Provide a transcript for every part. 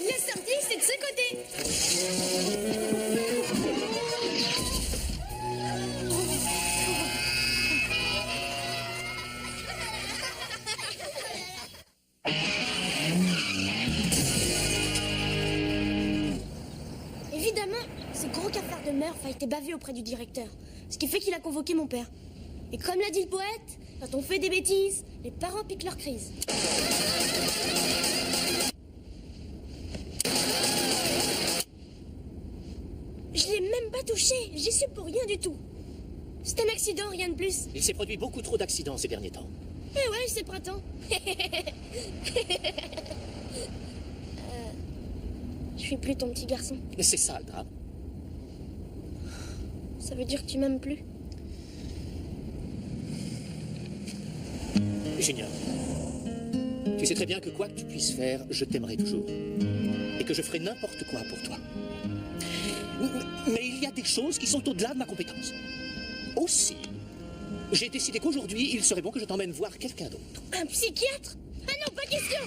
La sortie, c'est de ce côté. Évidemment, ce gros cafard de Murph a été bavé auprès du directeur, ce qui fait qu'il a convoqué mon père. Et comme l'a dit le poète, quand on fait des bêtises, les parents piquent leur crise. Je l'ai même pas touché, j'y suis pour rien du tout. C'est un accident, rien de plus. Il s'est produit beaucoup trop d'accidents ces derniers temps. Eh ouais, c'est printemps. Je suis plus ton petit garçon. C'est ça le drame. Ça veut dire que tu m'aimes plus? Junior, tu sais très bien que quoi que tu puisses faire, je t'aimerai toujours. Et que je ferai n'importe quoi pour toi. Mais il y a des choses qui sont au-delà de ma compétence. Aussi, j'ai décidé qu'aujourd'hui, il serait bon que je t'emmène voir quelqu'un d'autre. Un psychiatre? Ah non, pas question!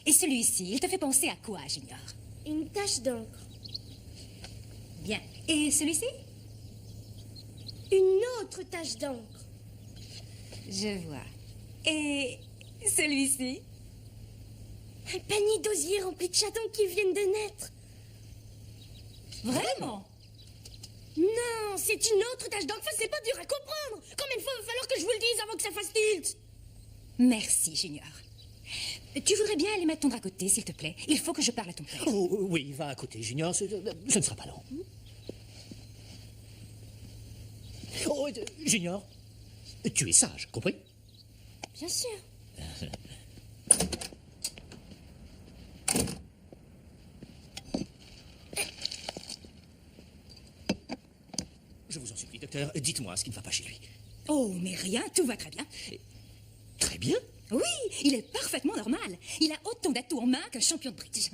Et celui-ci, il te fait penser à quoi, Junior? Une tache d'encre. Bien. Et celui-ci? Une autre tache d'encre. Je vois. Et celui-ci? Un panier d'osier rempli de chatons qui viennent de naître. Vraiment? Non, c'est une autre tache d'encre. C'est pas dur à comprendre. Combien de fois va falloir que je vous le dise avant que ça fasse tilt? Merci, Junior. Tu voudrais bien aller mettre ton drap à côté, s'il te plaît? Il faut que je parle à ton père. Oh, oui, va à côté, Junior, ce ne sera pas long. Oh, Junior, tu es sage, compris? Bien sûr. Je vous en supplie, docteur, dites-moi ce qui ne va pas chez lui. Oh, mais rien, tout va très bien. Très bien. Oui, il est parfaitement normal. Il a autant d'atouts en main qu'un champion de bridge.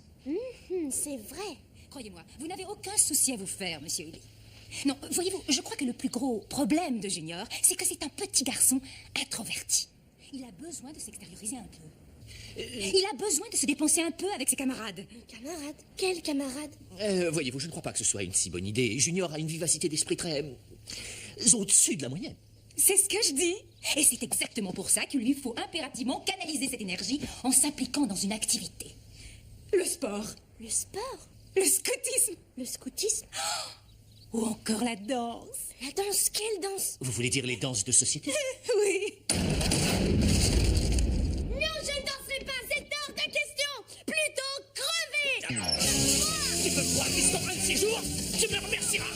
C'est vrai. Croyez-moi, vous n'avez aucun souci à vous faire, monsieur Uli. Non, voyez-vous, je crois que le plus gros problème de Junior, c'est que c'est un petit garçon introverti. Il a besoin de s'extérioriser un peu. Il a besoin de se dépenser un peu avec ses camarades. Camarade? Quel camarade? Voyez-vous, je ne crois pas que ce soit une si bonne idée. Junior a une vivacité d'esprit très au-dessus de la moyenne. C'est ce que je dis. Et c'est exactement pour ça qu'il lui faut impérativement canaliser cette énergie en s'impliquant dans une activité. Le sport. Le sport? Le scoutisme. Le scoutisme? Ou encore la danse. La danse? Quelle danse? Vous voulez dire les danses de société? Oui. Non, je ne danserai pas, c'est hors de question. Plutôt crever. Tu me crois, fiston, un de ces jours, tu me remercieras.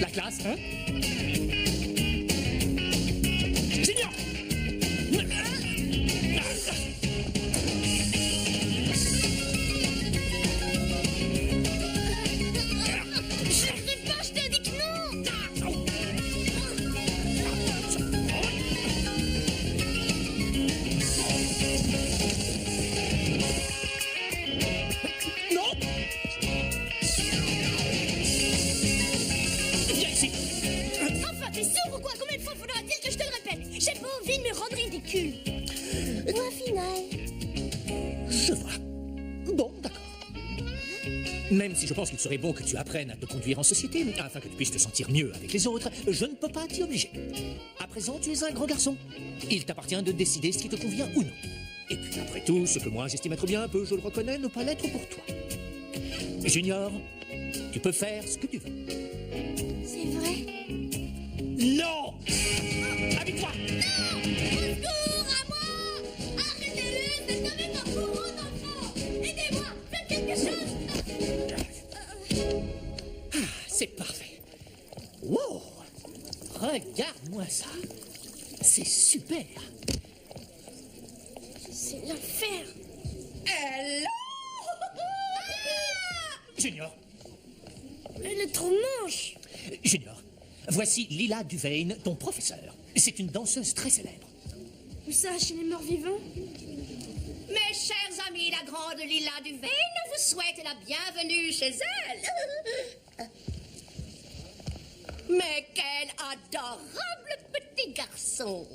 La classe, hein? Junior! Je ne ferai pas, je te dis que non. Non! Viens ici! Enfin, t'es sourd ou quoi? Combien de fois faudra-t-il que je te le répète? J'ai pas envie de me rendre ridicule. Point final. Je vois. Bon, d'accord. Même si je pense qu'il serait bon que tu apprennes à te conduire en société, afin que tu puisses te sentir mieux avec les autres, je ne peux pas t'y obliger. À présent, tu es un grand garçon. Il t'appartient de décider ce qui te convient ou non. Et puis après tout, ce que moi j'estime être bien peut, je le reconnais, ne pas l'être pour toi. Junior, tu peux faire ce que tu veux. C'est vrai? Non! Habille-toi! Au secours, à moi! Arrêtez-le, c'est avec un bourreau d'enfant! Aidez-moi, faites quelque chose! C'est parfait. Wow! Regarde-moi ça. C'est super. C'est l'enfer! Hello! Junior, Le trou manche! Junior, voici Lila Duvain, ton professeur. C'est une danseuse très célèbre. Où ça, chez les morts vivants? Mes chers amis, la grande Lord Lila Duvaine vous souhaite la bienvenue chez elle. Mais quel adorable petit garçon.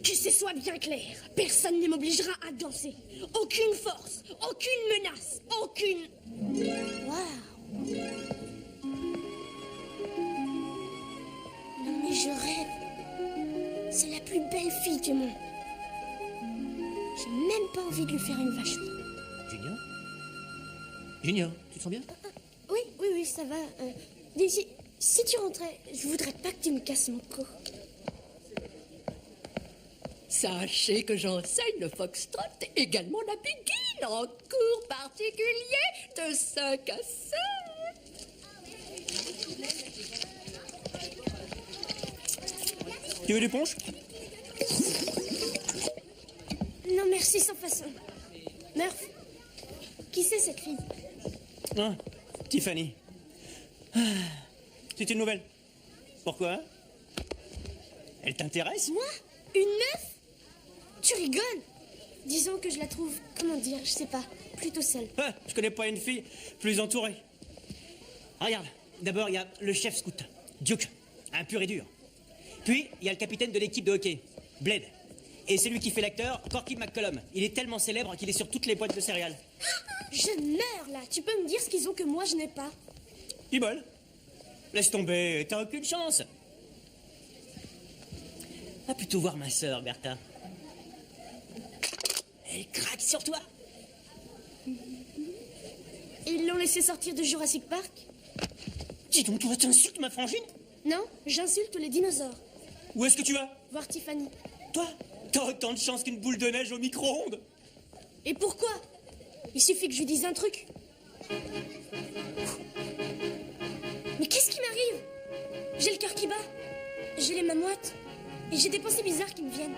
Que ce soit bien clair, personne ne m'obligera à danser. Aucune force, aucune menace, aucune... Waouh! Non mais je rêve. C'est la plus belle fille du monde. J'ai même pas envie de lui faire une vache. Junior? Junior, tu te sens bien? Oui, ça va. Dis, si tu rentrais, je voudrais pas que tu me casses mon cou. Sachez que j'enseigne le foxtrot, également la biguine, en cours particulier de 5 à 7. Tu veux du punch? Non merci, sans façon. Murph, qui c'est cette fille? Ah, Tiffany. Ah, c'est une nouvelle. Pourquoi? Elle t'intéresse? Moi? Une meuf? Tu rigoles? Disons que je la trouve, comment dire, je sais pas, plutôt seule. Ah, je connais pas une fille plus entourée. Regarde, d'abord il y a le chef scout, Duke, un pur et dur. Puis il y a le capitaine de l'équipe de hockey, Blade. Et celui qui fait l'acteur, Corky McCollum. Il est tellement célèbre qu'il est sur toutes les boîtes de céréales. Je meurs là, tu peux me dire ce qu'ils ont que moi je n'ai pas? Du bol. Laisse tomber, t'as aucune chance. Va plutôt voir ma sœur, Bertha. Elle craque sur toi. Ils l'ont laissé sortir de Jurassic Park? Dis donc, toi, t'insultes ma frangine? Non, j'insulte les dinosaures. Où est-ce que tu vas? Voir Tiffany. Toi, t'as autant de chance qu'une boule de neige au micro-ondes. Et pourquoi? Il suffit que je lui dise un truc. Mais qu'est-ce qui m'arrive? J'ai le cœur qui bat, j'ai les mains moites, et j'ai des pensées bizarres qui me viennent.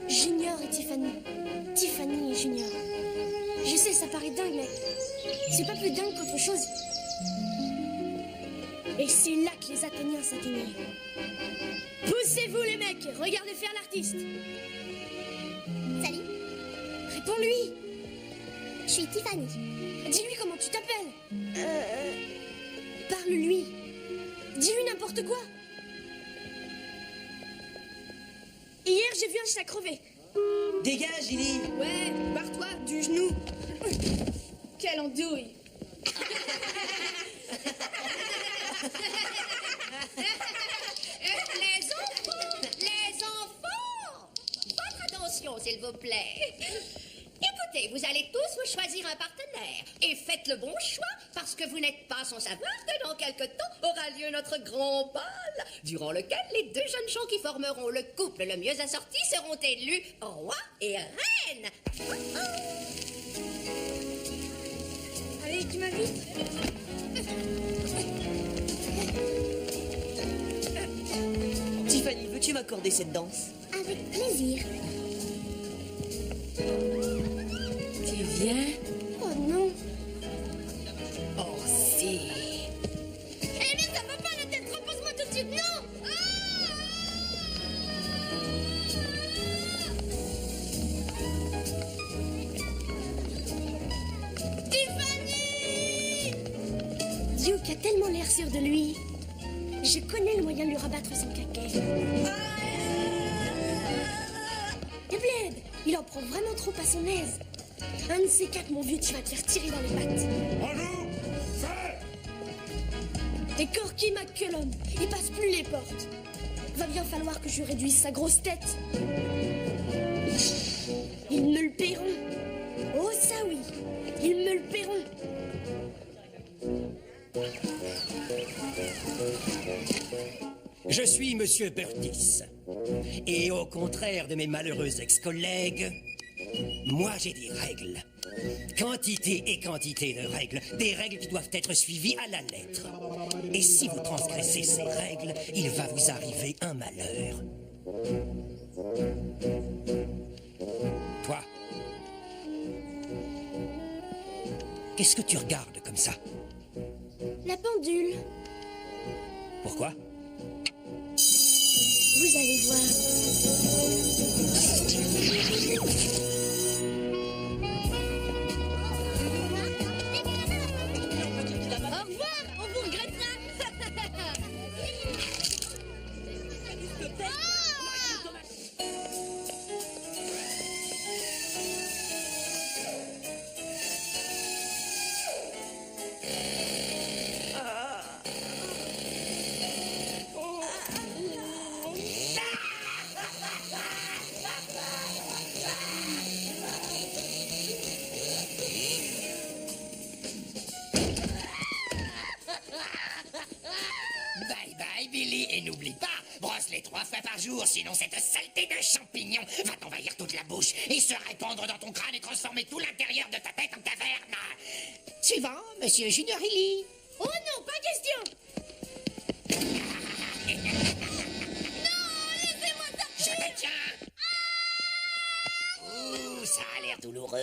Junior et Tiffany. Tiffany et Junior. Je sais, ça paraît dingue, mais c'est pas plus dingue qu'autre chose. Et c'est là que les Athéniens s'atteignaient. Poussez-vous les mecs, regardez faire l'artiste. Salut, Réponds-lui. je suis Tiffany. Dis-lui comment tu t'appelles. Parle-lui. Dis-lui n'importe quoi. Hier, j'ai vu un chat crever. Dégage, Gilly. Ouais, barre-toi du genou. Quelle andouille. Les enfants, votre attention, s'il vous plaît. Écoutez, vous allez tous vous choisir un partenaire et faites le bon choix parce que vous n'êtes pas sans savoir que dans quelque temps aura lieu notre grand bal, durant lequel les 2 jeunes gens qui formeront le couple le mieux assorti seront élus rois et reines. Allez, tu m'invites? Tiffany, veux-tu m'accorder cette danse? Avec plaisir. Tu viens? Oh non. Oh si. Eh mais ça va pas la tête, repose-moi tout de suite, non. Tiffany! Duke a tellement l'air sûr de lui. Je connais le moyen de lui rabattre son caquet. Et Blade, il en prend vraiment trop à son aise. Un de ces 4, mon vieux, tu vas te faire tirer dans les pattes. Bonjour, fait. Et Corky McCullum, il passe plus les portes. Va bien falloir que je réduise sa grosse tête. Ils me le paieront. Oh ça oui, ils me le paieront. Je suis Monsieur Burtis. Et au contraire de mes malheureux ex-collègues, moi j'ai des règles. Quantité et quantité de règles. Des règles qui doivent être suivies à la lettre. Et si vous transgressez ces règles, il va vous arriver un malheur. Toi, Qu'est-ce que tu regardes comme ça? La pendule. Pourquoi? Vous allez voir. Au revoir, on vous regrettera. Bye bye, Billy, et n'oublie pas, brosse-les 3 fois par jour, sinon cette saleté de champignons va t'envahir toute la bouche et se répandre dans ton crâne et transformer tout l'intérieur de ta tête en caverne. Suivant, monsieur Junior Hilly. Oh non, pas question. Je te tiens. Ouh, ça a l'air douloureux.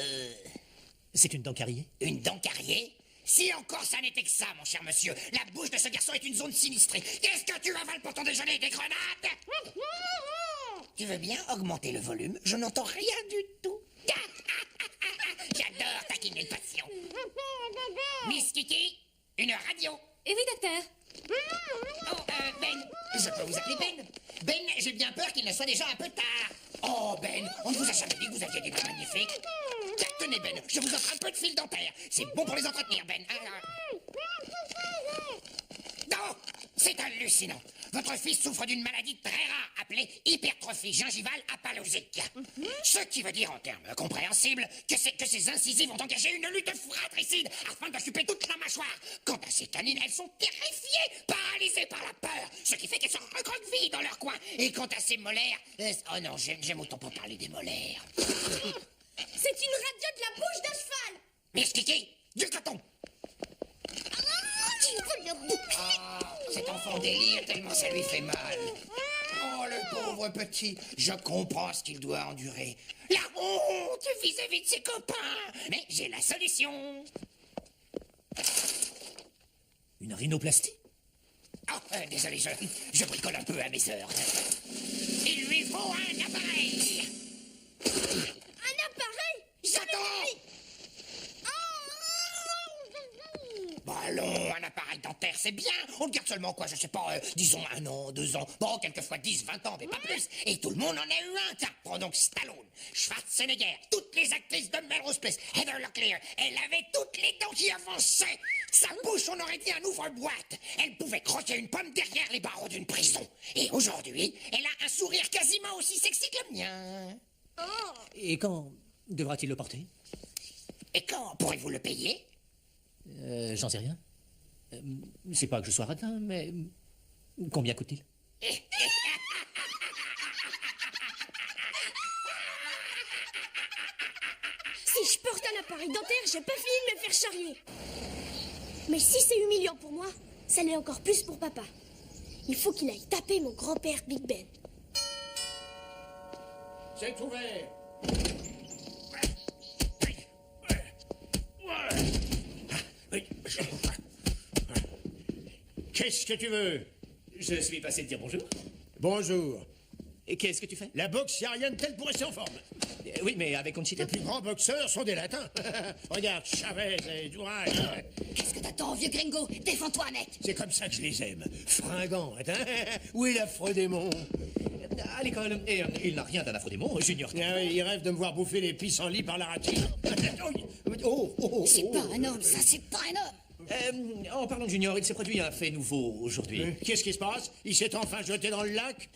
C'est une dent carriée? Une dent carriée? Si encore ça n'était que ça, mon cher monsieur, la bouche de ce garçon est une zone sinistrée. Qu'est-ce que tu avales pour ton déjeuner? Des grenades? Tu veux bien augmenter le volume? Je n'entends rien du tout. J'adore taquiner le patient. Miss Kiki, une radio. Et oui, docteur. Oh, Ben, je peux vous appeler Ben? Ben, j'ai bien peur qu'il ne soit déjà un peu tard. Oh, Ben, on ne vous a jamais dit que vous aviez des dents magnifiques. Tenez, Ben, je vous offre un peu de fil dentaire. C'est bon pour les entretenir, Ben. Non, c'est hallucinant. Votre fils souffre d'une maladie très rare appelée hypertrophie gingivale apalosique. Ce qui veut dire en termes compréhensibles que ces incisives ont engagé une lutte fratricide afin d'occuper toute la mâchoire. Quant à ces canines, elles sont terrifiées, paralysées par la peur, ce qui fait qu'elles se recroquevillent dans leur coin. Et quant à ces molaires... oh non, j'aime autant pas parler des molaires. C'est une radio de la bouche d'un cheval. Miss Kiki, du coton. Cet enfant délire tellement ça lui fait mal. Oh, le pauvre petit, je comprends ce qu'il doit endurer. La honte vis-à-vis de ses copains. Mais j'ai la solution. Une rhinoplastie? Oh, désolé, je bricole un peu à mes heures. Il lui faut un appareil. Un appareil? J'attends. Bah allons, un appareil dentaire, c'est bien. On le garde seulement, quoi, je sais pas, disons 1 an, 2 ans. Bon, quelquefois 10, 20 ans, mais pas plus. Et tout le monde en a eu un. Tiens, prends donc Stallone, Schwarzenegger, toutes les actrices de Melrose Place, Heather Locklear. Elle avait toutes les dents qui avançaient. Sa bouche, on aurait dit un ouvre-boîte. Elle pouvait croquer une pomme derrière les barreaux d'une prison. Et aujourd'hui, elle a un sourire quasiment aussi sexy que le mien. Et quand devra-t-il le porter? Et quand pourrez-vous le payer? J'en sais rien. C'est pas que je sois radin, mais combien coûte-t-il? Si je porte un appareil dentaire, j'ai pas fini de me faire charrier. Mais si c'est humiliant pour moi, ça l'est encore plus pour papa. Il faut qu'il aille taper mon grand-père Big Ben. C'est ouvert. Qu'est-ce que tu veux? Je suis passé de dire bonjour. Bonjour. Et qu'est-ce que tu fais? La boxe, y a rien de tel pour rester en forme. Oui, mais avec Conchita. Les plus grands boxeurs sont des latins. Regarde, Chavez et Duran. Qu'est-ce que t'attends, vieux gringo? Défends-toi, mec. C'est comme ça que je les aime. Fringants, hein. Où est l'aphrodémon? À l'école. Et il n'a rien d'un afrodémon, Junior. Ah oui, il rêve de me voir bouffer les pissenlits par la ratine. C'est pas un homme, ça, c'est pas un homme. En parlant de Junior, il s'est produit un fait nouveau aujourd'hui. Qu'est-ce qui se passe? Il s'est enfin jeté dans le lac?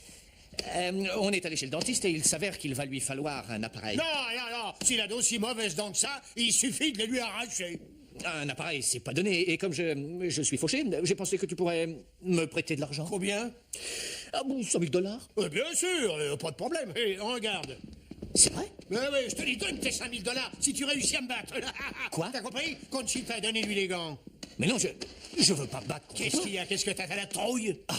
On est allé chez le dentiste et il s'avère qu'il va lui falloir un appareil. Non, non, non. S'il a d'aussi mauvaises dents que ça, il suffit de les lui arracher. Un appareil, c'est pas donné. Et comme je suis fauché, j'ai pensé que tu pourrais me prêter de l'argent. Combien? Ah bon, $100 000. Bien sûr, pas de problème. Hé, regarde. C'est vrai? Oui, je te dis, donne tes $5 000 si tu réussis à me battre. Quoi? T'as compris? Conchita, donnez-lui les gants. Mais non, je... Je veux pas battre contre Qu'est-ce toi. qu'il y a? Qu'est-ce que t'as fait la trouille? Ah,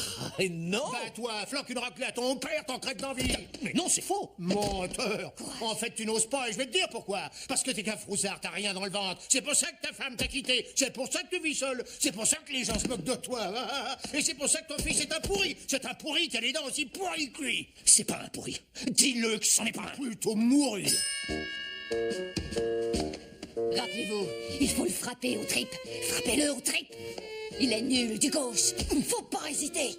non. Bah toi, flanque une raclée à ton père, t'en crèves d'envie. Mais non, c'est faux. Menteur. En fait, tu n'oses pas et je vais te dire pourquoi. Parce que t'es qu'un froussard, t'as rien dans le ventre. C'est pour ça que ta femme t'a quitté. C'est pour ça que tu vis seul. C'est pour ça que les gens se moquent de toi. Et c'est pour ça que ton fils est un pourri. C'est un pourri qui a les dents aussi pourries que lui. C'est pas un pourri. Dis-le que c'en est pas un. Plutôt mourir. Rappelez-vous, il faut le frapper aux tripes. Frappez-le aux tripes. Il est nul du gauche. Faut pas hésiter.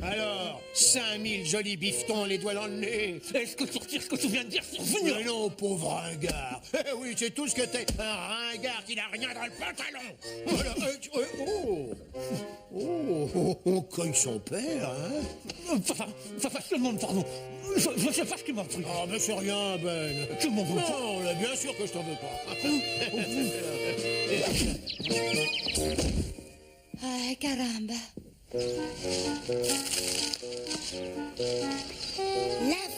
Alors, 5000 jolis bifetons, les doigts dans le nez. Est-ce que sortir ce que tu viens de dire, c'est revenu? Mais non, pauvre ringard. Eh oui, c'est tout ce que t'es. Un ringard qui n'a rien dans le pantalon. Voilà. On cogne son père, hein. Papa, je te demande pardon. Je sais pas ce qui m'a pris. Ah, mais c'est rien, Ben. Tu m'en veux pas. Non, là, bien sûr que je t'en veux pas. Ay, caramba. La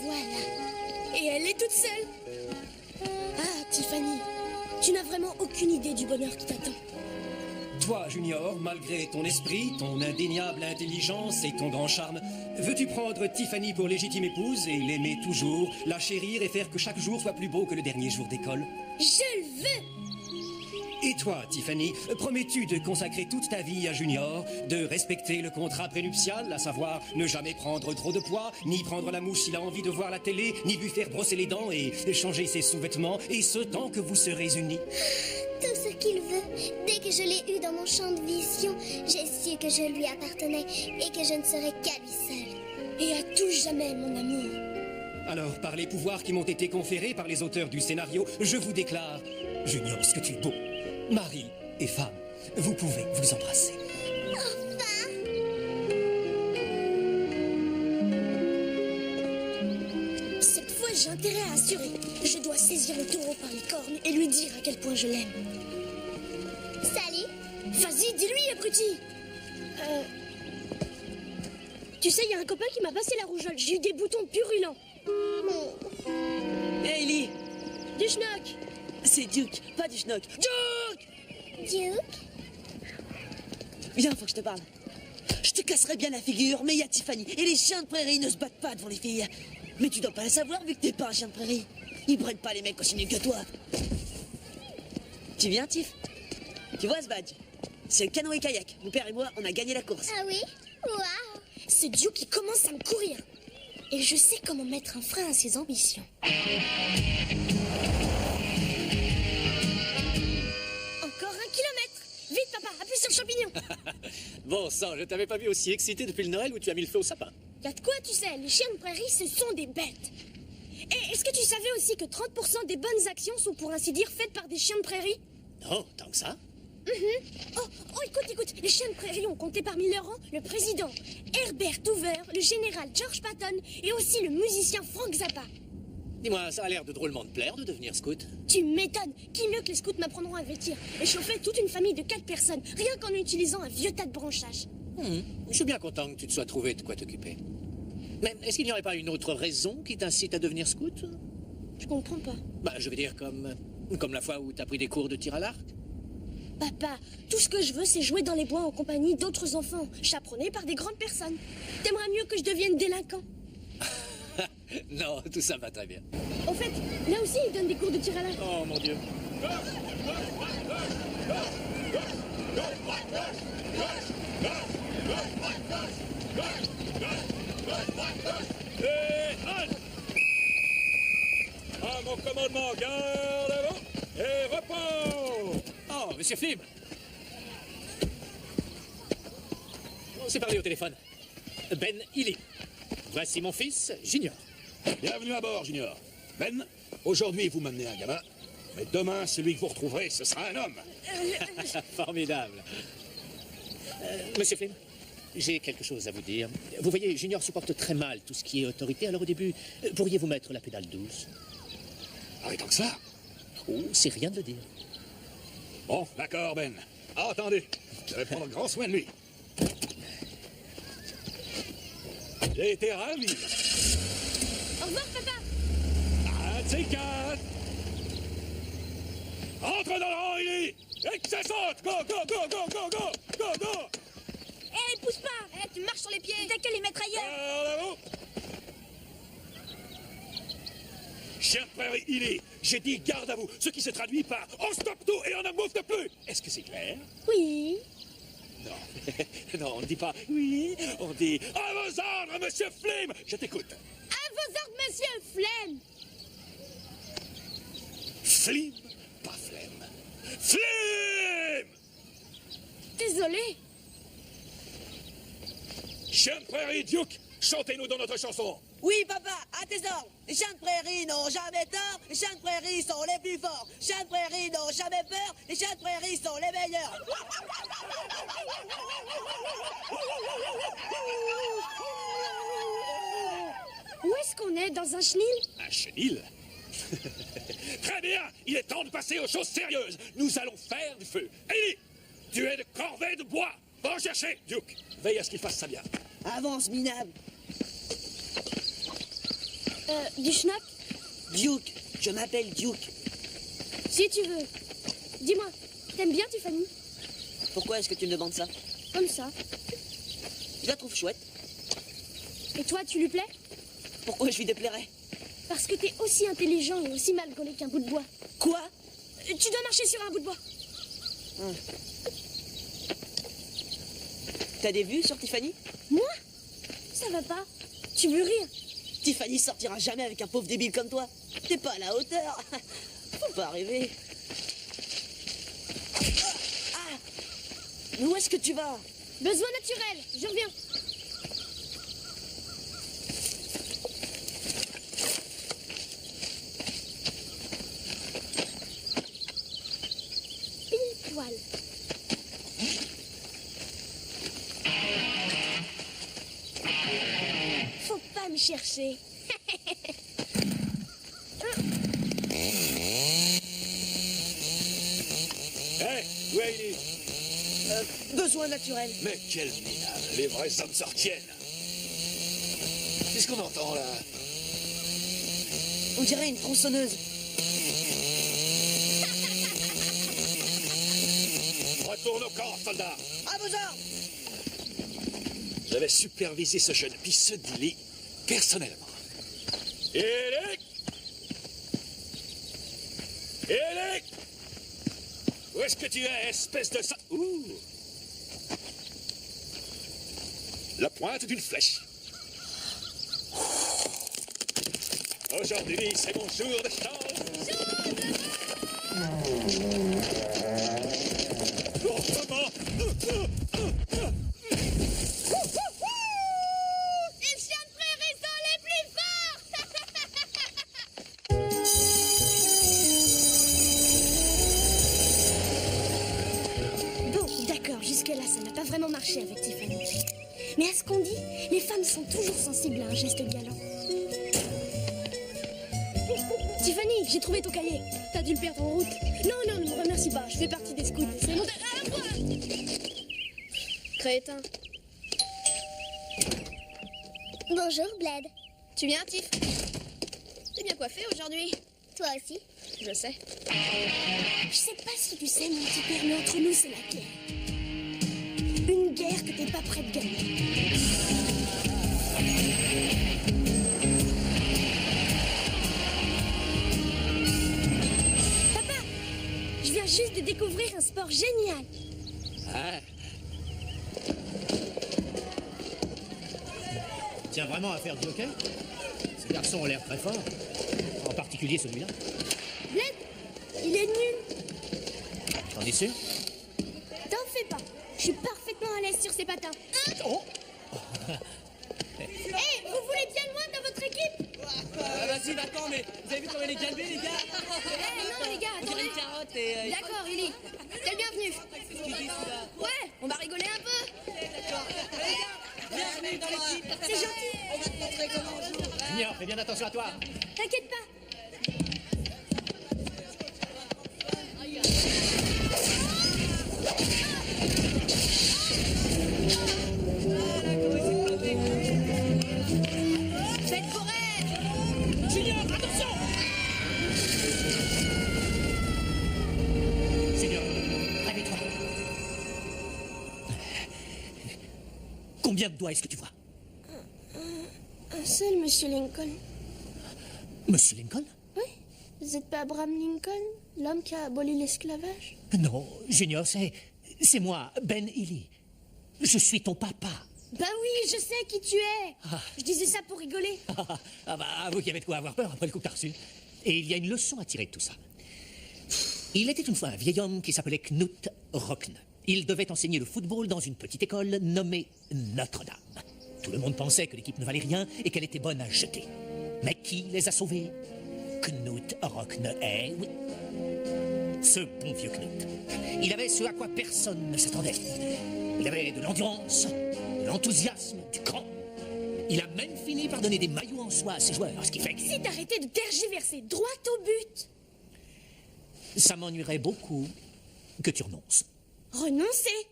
voilà. Et elle est toute seule. Ah, Tiffany, tu n'as vraiment aucune idée du bonheur qui t'attend. Toi, Junior, malgré ton esprit, ton indéniable intelligence et ton grand charme, veux-tu prendre Tiffany pour légitime épouse et l'aimer toujours, la chérir et faire que chaque jour soit plus beau que le dernier jour d'école? Je le veux. Et toi, Tiffany, promets-tu de consacrer toute ta vie à Junior, de respecter le contrat prénuptial, à savoir ne jamais prendre trop de poids, ni prendre la mouche s'il a envie de voir la télé, ni lui faire brosser les dents et changer ses sous-vêtements, et ce tant que vous serez unis? Tout ce qu'il veut. Dès que je l'ai eu dans mon champ de vision, j'ai su que je lui appartenais et que je ne serais qu'à lui seul. Et à tout jamais, mon amour. Alors, par les pouvoirs qui m'ont été conférés par les auteurs du scénario, je vous déclare, Junior, ce que tu es beau, mari et femme, vous pouvez vous embrasser. Cette fois, j'ai intérêt à assurer. Je dois saisir le taureau par les cornes et lui dire à quel point je l'aime. Salut. Vas-y, dis-lui, abruti. Tu sais, il y a un copain qui m'a passé la rougeole. J'ai eu des boutons purulents. Hey, Ellie, Du schnock. c'est Duke, pas du schnock. Duke. Duke. Viens, faut que je te parle. Je te casserai bien la figure, mais il y a Tiffany. Et les chiens de prairie ne se battent pas devant les filles. Mais tu dois pas le savoir vu que t'es pas un chien de prairie. Ils prennent pas les mecs aussi nuls que toi. Tu viens, Tiff? Tu vois ce badge? C'est le canoë-kayak. Mon père et moi, on a gagné la course. Ah oui? Waouh. C'est Duke qui commence à me courir. Et je sais comment mettre un frein à ses ambitions. Encore 1 kilomètre. Vite, papa, appuie sur le champignon. Bon sang, je t'avais pas vu aussi excité depuis le Noël où tu as mis le feu au sapin. Y'a de quoi, tu sais, les chiens de prairie, ce sont des bêtes. Et est-ce que tu savais aussi que 30% des bonnes actions sont pour ainsi dire faites par des chiens de prairie? Non, tant que ça. Oh, écoute, les chiens de prairie ont compté parmi leurs rangs le président Herbert Hoover, le général George Patton et aussi le musicien Frank Zappa. Dis-moi, ça a l'air de drôlement te plaire de devenir scout. Tu m'étonnes. Qui mieux que les scouts m'apprendront à vêtir et chauffer toute une famille de 4 personnes, rien qu'en utilisant un vieux tas de branchage. Je suis bien content que tu te sois trouvé de quoi t'occuper. Mais est-ce qu'il n'y aurait pas une autre raison qui t'incite à devenir scout? Je comprends pas. Bah, je veux dire comme la fois où t'as pris des cours de tir à l'arc. Papa, tout ce que je veux, c'est jouer dans les bois en compagnie d'autres enfants, chaperonnés par des grandes personnes. T'aimerais mieux que je devienne délinquant? Non, tout ça va très bien. Au fait, là aussi, ils donnent des cours de tir à l'arc. Oh mon Dieu. À mon commandement, garde avant et repos. Oh, monsieur Flynn. On s'est parlé au téléphone. Ben Illy. Voici mon fils, Junior. Bienvenue à bord, Junior. Ben, aujourd'hui, vous m'amenez un gamin, mais demain, celui que vous retrouverez, ce sera un homme. Formidable. Monsieur Flynn, j'ai quelque chose à vous dire. Vous voyez, Junior supporte très mal tout ce qui est autorité, alors au début, pourriez-vous mettre la pédale douce? Ah, et tant que ça? Oh, c'est rien de dire. Bon, d'accord, Ben. Ah, attendez, je vais prendre grand soin de lui. J'ai été ravi. Au revoir, papa. Un de ces quatre. Entre dans le rang, Illy. Et que ça saute. Go, go, go, go, go, go, go, go. Hé, pousse pas. Hé, tu marches sur les pieds. T'as qu'à les mettre ailleurs. Là-haut. Chien de prairie, il est. J'ai dit garde à vous, ce qui se traduit par on stoppe tout et on ne move plus. Est-ce que c'est clair? Oui. Non, non, on ne dit pas oui, on dit à vos ordres, monsieur Flim. Je t'écoute. À vos ordres, monsieur Flemme. Flim, pas flemme. Flim! Désolé. Chien de prairie, Duke, chantez-nous dans notre chanson. Oui, papa, à tes ordres. Les chiens de prairie n'ont jamais tort. Les chiens de prairie sont les plus forts. Les chiens de prairie n'ont jamais peur. Les chiens de prairie sont les meilleurs. Où est-ce qu'on est? Dans un chenil? Un chenil? Très bien, il est temps de passer aux choses sérieuses. Nous allons faire du feu. Ellie, tu es de corvée de bois. Va en chercher, Duke. Veille à ce qu'il fasse ça bien. Avance, minable. Du schnapp? Duke, je m'appelle Duke. Si tu veux. Dis-moi, t'aimes bien Tiffany? Pourquoi est-ce que tu me demandes ça? Comme ça. Je la trouve chouette. Et toi, tu lui plais? Pourquoi je lui déplairais? Parce que t'es aussi intelligent et aussi mal gaulé qu'un bout de bois. Quoi? Tu dois marcher sur un bout de bois. T'as des vues sur Tiffany? Moi? Ça va pas. Tu veux rire? Tiffany sortira jamais avec un pauvre débile comme toi. T'es pas à la hauteur. Faut pas rêver. Ah! Mais où est-ce que tu vas? Besoin naturel. Je reviens. Pile poil. Faut pas me chercher. Hé, où est Ellie? Besoin naturel. Mais quel minable, les vrais hommes se retiennent. Qu'est-ce qu'on entend là? On dirait une tronçonneuse. Retourne au camp, soldat. À vos ordres. J'avais supervisé ce jeune pisseux d'Illy personnellement. Eric! Eric! Où est-ce que tu es, espèce de... Ouh! La pointe d'une flèche. Aujourd'hui, c'est mon jour de chance. Oh, maman! Les chiens de prairie sont les plus forts. Bon, d'accord, jusque-là, ça n'a pas vraiment marché avec Tiffany. Mais à ce qu'on dit, les femmes sont toujours sensibles à un geste galant. Tiffany, j'ai trouvé ton cahier. T'as dû le perdre en route. Non, non, ne me remercie pas. Je fais partie des scouts. C'est mon... À la fois. Crétin. Bonjour, Bled. Tu viens, Tiff? T'es bien coiffé aujourd'hui. Toi aussi? Je sais. Je sais pas si tu sais, mon petit père, mais entre nous, c'est la guerre. Une guerre que t'es pas prêt de gagner. Papa, je viens juste de découvrir un sport génial. Ah. Tiens vraiment à faire du hockey? Ces garçons ont l'air très forts. En particulier celui-là. Bled, il est nul. T'en es sûr? T'en fais pas. Je suis parfaitement à l'aise sur ces patins. Oh! Hé, vous voulez bien loin dans votre équipe? Vas-y, va-t'en, mais vous avez vu comment elle est calmée, les gars? Non, les gars, On dirait attendez. une carotte et... D'accord, Ellie. T'es le bienvenu. Qu'est-ce que tu dis, celui-là? Ouais, on va rigoler un peu. Bienvenue dans l'équipe. C'est gentil. On va te montrer comment on joue. Junior, fais bien attention à toi. T'inquiète pas. Faites courir. Junior, attention! Junior, Combien de doigts est-ce que tu vois? Un seul, monsieur Lincoln. Monsieur Lincoln? Oui. Vous n'êtes pas Abraham Lincoln, l'homme qui a aboli l'esclavage? Non, Junior, c'est moi, Ben Ely. Je suis ton papa. Ben oui, je sais qui tu es. Je disais ça pour rigoler. Ah bah, avoue qu'il y avait de quoi avoir peur après le coup que t'as reçu. Et il y a une leçon à tirer de tout ça. Il était une fois un vieil homme qui s'appelait Knut Rockne. Il devait enseigner le football dans une petite école nommée Notre-Dame. Tout le monde pensait que l'équipe ne valait rien et qu'elle était bonne à jeter. Mais qui les a sauvés? Knut Rockne est, oui, ce bon vieux Knut. Il avait ce à quoi personne ne s'attendait. Il avait de l'endurance, de l'enthousiasme, du cran. Il a même fini par donner des maillots en soie à ses joueurs, ce qui fait que... Si t'arrêtais de tergiverser, droit au but. Ça m'ennuierait beaucoup que tu renonces. Renoncer?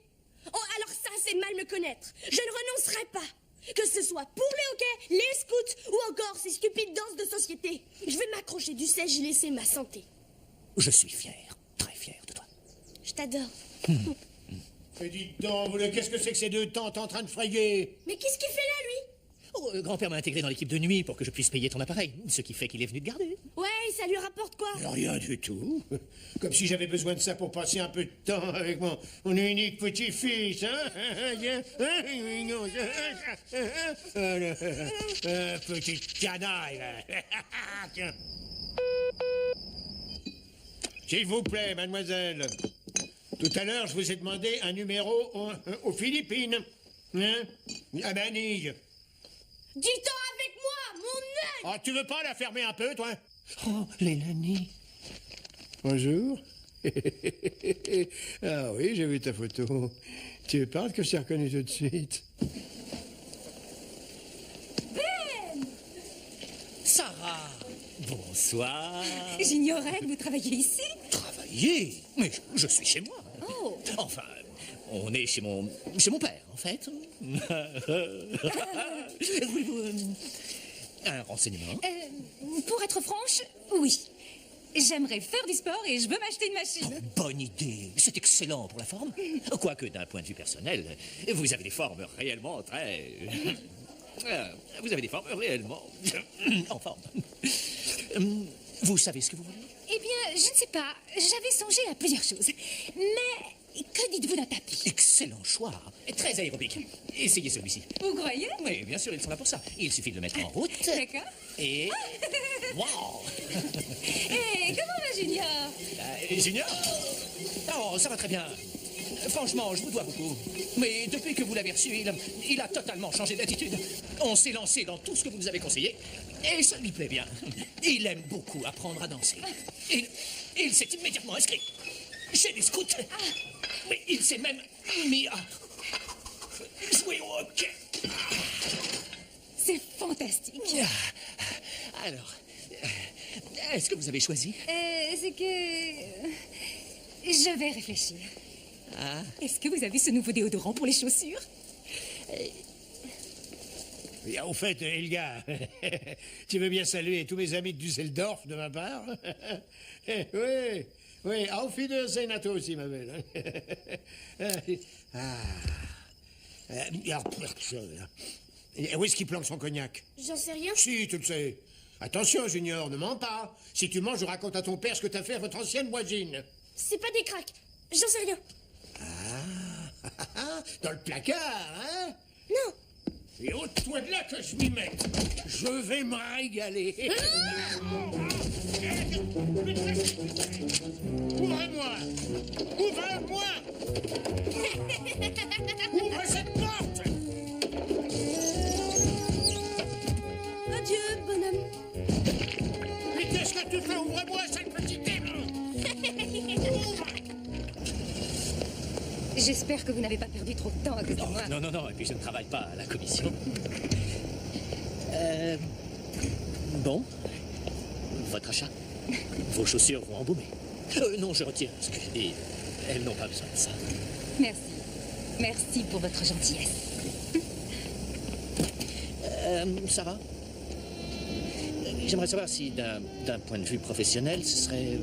Oh, alors ça, c'est mal me connaître. Je ne renoncerai pas. Que ce soit pour les hockey, les scouts ou encore ces stupides danses de société. Je vais m'accrocher, du sais, j'y laissé ma santé. Je suis fier, très fier de toi. Je t'adore. Mais dites donc, qu'est-ce que c'est que ces deux tantes en train de frayer? Mais qu'est-ce qu'il fait là, lui? Oh, grand-père m'a intégré dans l'équipe de nuit pour que je puisse payer ton appareil, ce qui fait qu'il est venu te garder. Ouais, ça lui rapporte quoi? Rien du tout. Comme si j'avais besoin de ça pour passer un peu de temps avec mon unique petit-fils, hein? Petite canaille, là. S'il vous plaît, mademoiselle. Tout à l'heure, je vous ai demandé un numéro aux Philippines. Hein? À Manille. Dis-t'en avec moi, mon œil! Oh, tu veux pas la fermer un peu, toi? Oh, Lélanie. Bonjour. Ah oui, j'ai vu ta photo. Tu parles que je t'ai reconnu tout de suite. Ben! Sarah, bonsoir. J'ignorais que vous travailliez ici. Travailler? Mais je suis chez moi. Oh! Enfin, on est chez mon père, en fait. Voulez-vous un renseignement? Pour être franche, oui. J'aimerais faire du sport et je veux m'acheter une machine. Oh, bonne idée. C'est excellent pour la forme. Quoique, d'un point de vue personnel, vous avez des formes réellement très... Vous avez des formes réellement en forme. Vous savez ce que vous voulez? Eh bien, je ne sais pas. J'avais songé à plusieurs choses. Mais que dites-vous d'un tapis? Excellent choix. Très aérobique. Essayez celui-ci. Vous croyez? Oui, bien sûr, ils sont là pour ça. Il suffit de le mettre en route. D'accord. Et... Wow! Et comment va Junior? Junior? Oh, ça va très bien. Franchement, je vous dois beaucoup. Mais depuis que vous l'avez reçu, il a totalement changé d'attitude. On s'est lancé dans tout ce que vous nous avez conseillé. Et ça lui plaît bien. Il aime beaucoup apprendre à danser. Il s'est immédiatement inscrit chez les scouts. Mais il s'est même mis à jouer au hockey. C'est fantastique. Alors, est-ce que vous avez choisi? C'est que... Je vais réfléchir. Ah. Est-ce que vous avez ce nouveau déodorant pour les chaussures? Au fait, Elga, tu veux bien saluer tous mes amis de Düsseldorf de ma part? Oui, auf Wiedersehen à toi aussi, ma belle. Où est-ce qu'il planque son cognac? J'en sais rien. Si, tu le sais. Attention, Junior, ne mens pas. Si tu mens, je raconte à ton père ce que t'as fait à votre ancienne voisine. C'est pas des cracks. J'en sais rien. Dans le placard, hein? Non. Et ôte-toi de là que je m'y mette. Je vais me régaler. Ouvrez-moi! Ouvrez-moi! Ouvrez cette porte! Adieu, bonhomme. Mais qu'est-ce que tu fais? Ouvre-moi cette petite démon! J'espère que vous n'avez pas perdu trop de temps à cause de moi. Non, et puis je ne travaille pas à la commission. Bon, votre achat. Vos chaussures vont embaumer. Non, je retire ce que j'ai dit. Elles n'ont pas besoin de ça. Merci. Merci pour votre gentillesse. Sarah, j'aimerais savoir si, d'un point de vue professionnel, ce serait...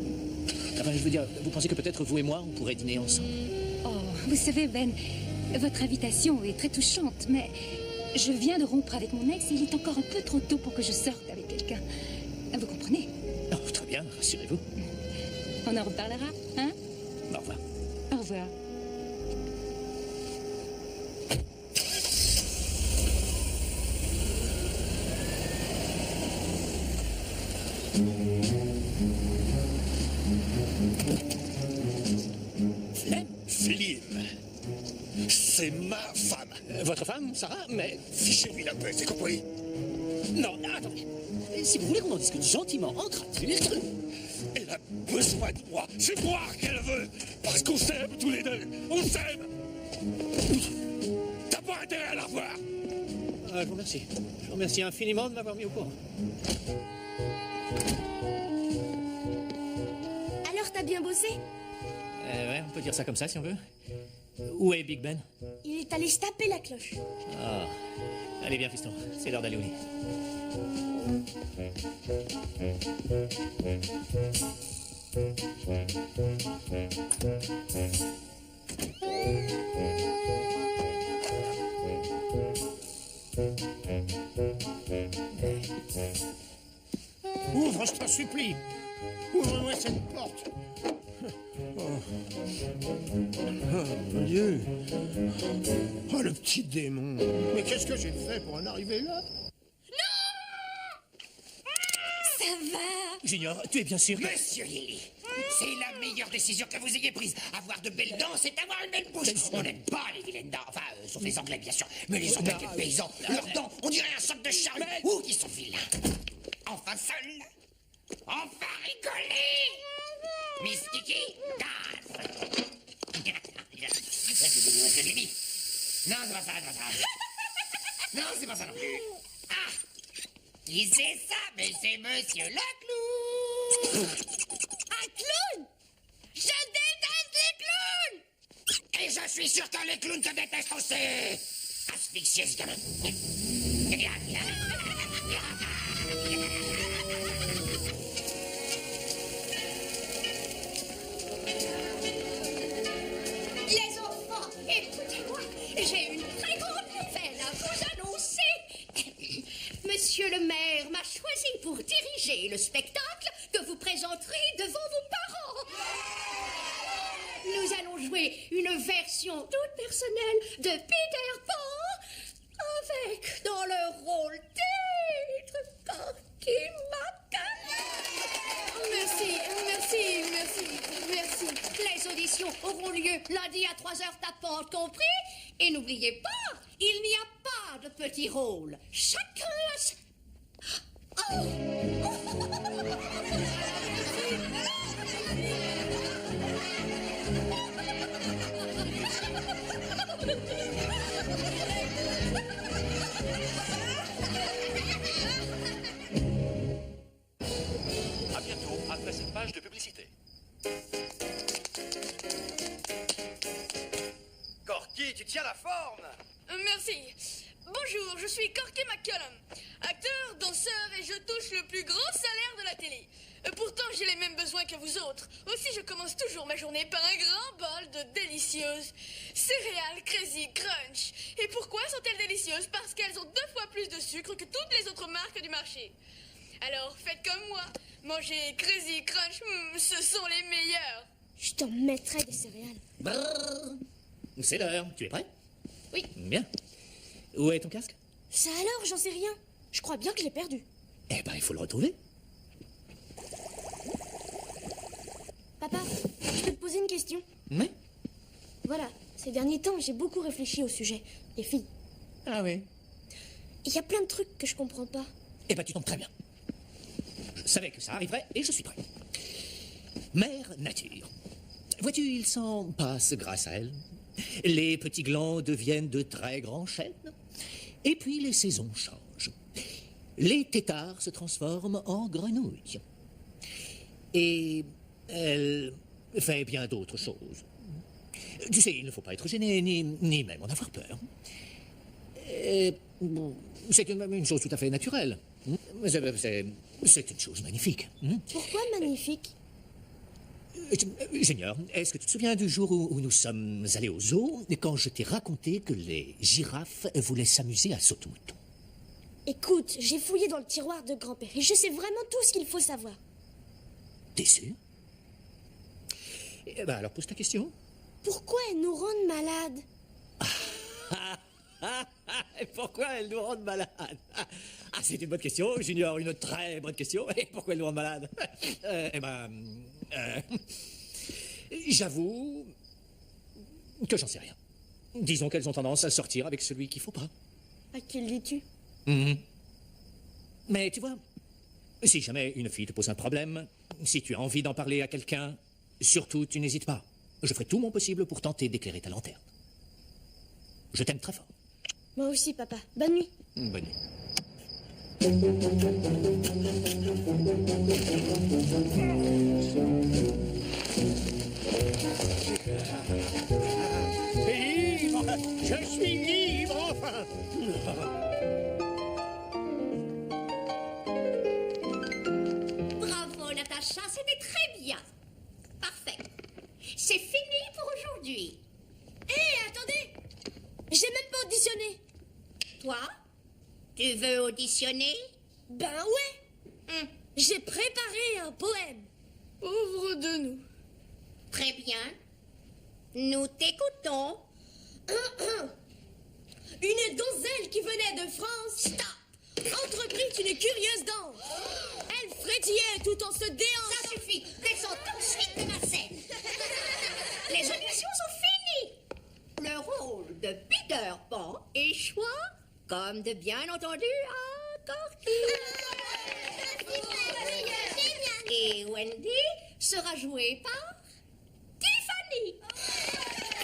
Enfin, je veux dire, vous pensez que peut-être vous et moi, on pourrait dîner ensemble? Oh, vous savez, Ben, Votre invitation est très touchante, mais je viens de rompre avec mon ex et il est encore un peu trop tôt pour que je sorte avec quelqu'un. Vous comprenez? Oh, très bien, rassurez-vous. On en reparlera, hein? Au revoir. Au revoir. Philippe, c'est ma femme. Votre femme, Sarah, mais... Fichez-lui la paix, c'est compris? Non, attendez. Si vous voulez qu'on en discute gentiment entre adultes... Elle a besoin de moi. C'est moi qu'elle veut. Parce qu'on s'aime tous les deux. On s'aime. T'as pas intérêt à la revoir. Je vous remercie. Je vous remercie infiniment de m'avoir mis au courant. Alors, t'as bien bossé? Ouais, on peut dire ça comme ça si on veut. Où est Big Ben? Il est allé se taper la cloche. Ah. Allez, viens, fiston. C'est l'heure d'aller au lit. Ouvre, je t'en supplie. Ouvre-moi cette porte. Oh, mon Dieu. Oh, le petit démon. Mais qu'est-ce que j'ai fait pour en arriver là? Ça va? Junior, tu es bien sérieux? Monsieur Lily, c'est la meilleure décision que vous ayez prise. Avoir de belles dents, c'est avoir une belle bouche. On n'aime pas les vilaines dents. Enfin, sauf les Anglais, bien sûr. Mais les Anglais, les paysans, leurs dents, on dirait un sac de charme. Ouh, ils sont vilains. Enfin seul. Enfin rigoler. Miss Kiki, gaz. Lily. Non, c'est pas ça, c'est pas ça. Non, c'est pas ça non plus. Ah! Qui c'est ça? Mais c'est Monsieur le Clown! Un clown? Je déteste les clowns! Et je suis sûr que les clowns te détestent aussi! Asphyxiez ce gamin! Les enfants, écoutez-moi, j'ai une très grande nouvelle à vous annoncer. Monsieur le maire m'a choisi pour diriger le spectacle que vous présenterez devant vos parents. Nous allons jouer une version toute personnelle de Peter Pan avec, dans le rôle titre, Corky McCallum. Merci. Les auditions auront lieu lundi à 3h tapante, compris? Et n'oubliez pas, il n'y a pas de petit rôle. Chacun a sa... À bientôt, après cette page de publicité. Corky, tu tiens la forme. Merci. Bonjour, je suis Corky McCallum, acteur, danseur et je touche le plus grand salaire de la télé. Pourtant, j'ai les mêmes besoins que vous autres. Aussi, je commence toujours ma journée par un grand bol de délicieuses céréales Crazy Crunch. Et pourquoi sont-elles délicieuses? Parce qu'elles ont 2 fois plus de sucre que toutes les autres marques du marché. Alors, faites comme moi. Mangez Crazy Crunch, ce sont les meilleurs. Je t'en mettrai des céréales. Brrr. C'est l'heure. Tu es prêt? Oui. Bien. Où est ton casque? Ça alors, j'en sais rien. Je crois bien que je l'ai perdu. Eh ben, il faut le retrouver. Papa, je peux te poser une question? Oui. Voilà, ces derniers temps, j'ai beaucoup réfléchi au sujet. Les filles. Ah oui. Il y a plein de trucs que je comprends pas. Eh ben, tu tombes très bien. Je savais que ça arriverait et je suis prêt. Mère Nature. Vois-tu, il s'en passe grâce à elle. Les petits glands deviennent de très grands chênes. Et puis les saisons changent. Les têtards se transforment en grenouilles. Et elle fait bien d'autres choses. Tu sais, il ne faut pas être gêné, ni même en avoir peur. C'est une chose tout à fait naturelle. C'est une chose magnifique. Pourquoi magnifique? Junior, est-ce que tu te souviens du jour où nous sommes allés au zoo, quand je t'ai raconté que les girafes voulaient s'amuser à sauter-mouton? Écoute, j'ai fouillé dans le tiroir de grand-père et je sais vraiment tout ce qu'il faut savoir. T'es sûr? Eh ben alors pose ta question. Pourquoi elles nous rendent malades? Et pourquoi elles nous rendent malades? Ah, c'est une bonne question, Junior, une très bonne question. Et pourquoi elles nous rendent malades? J'avoue que j'en sais rien. Disons qu'elles ont tendance à sortir avec celui qu'il faut pas. À qui le dis-tu? Mais tu vois, si jamais une fille te pose un problème, si tu as envie d'en parler à quelqu'un, surtout tu n'hésites pas. Je ferai tout mon possible pour tenter d'éclairer ta lanterne. Je t'aime très fort. Moi aussi, papa. Bonne nuit. Bonne nuit. Libre! Je suis libre, enfin! Bravo, Natacha, c'était très bien. Parfait. C'est fini pour aujourd'hui. Hé, attendez! J'ai même pas auditionné. Toi, tu veux auditionner? Ben ouais. J'ai préparé un poème. Pauvre de nous. Très bien. Nous t'écoutons. Une donzelle qui venait de France, entreprit une curieuse danse. Elle frétillait tout en se déhanchant. Ça suffit. Descends tout de suite de ma scène. Les auditions sont finies. Le rôle de Peter Pan échoua, comme de bien entendu à Corky. Et Wendy sera jouée par Tiffany.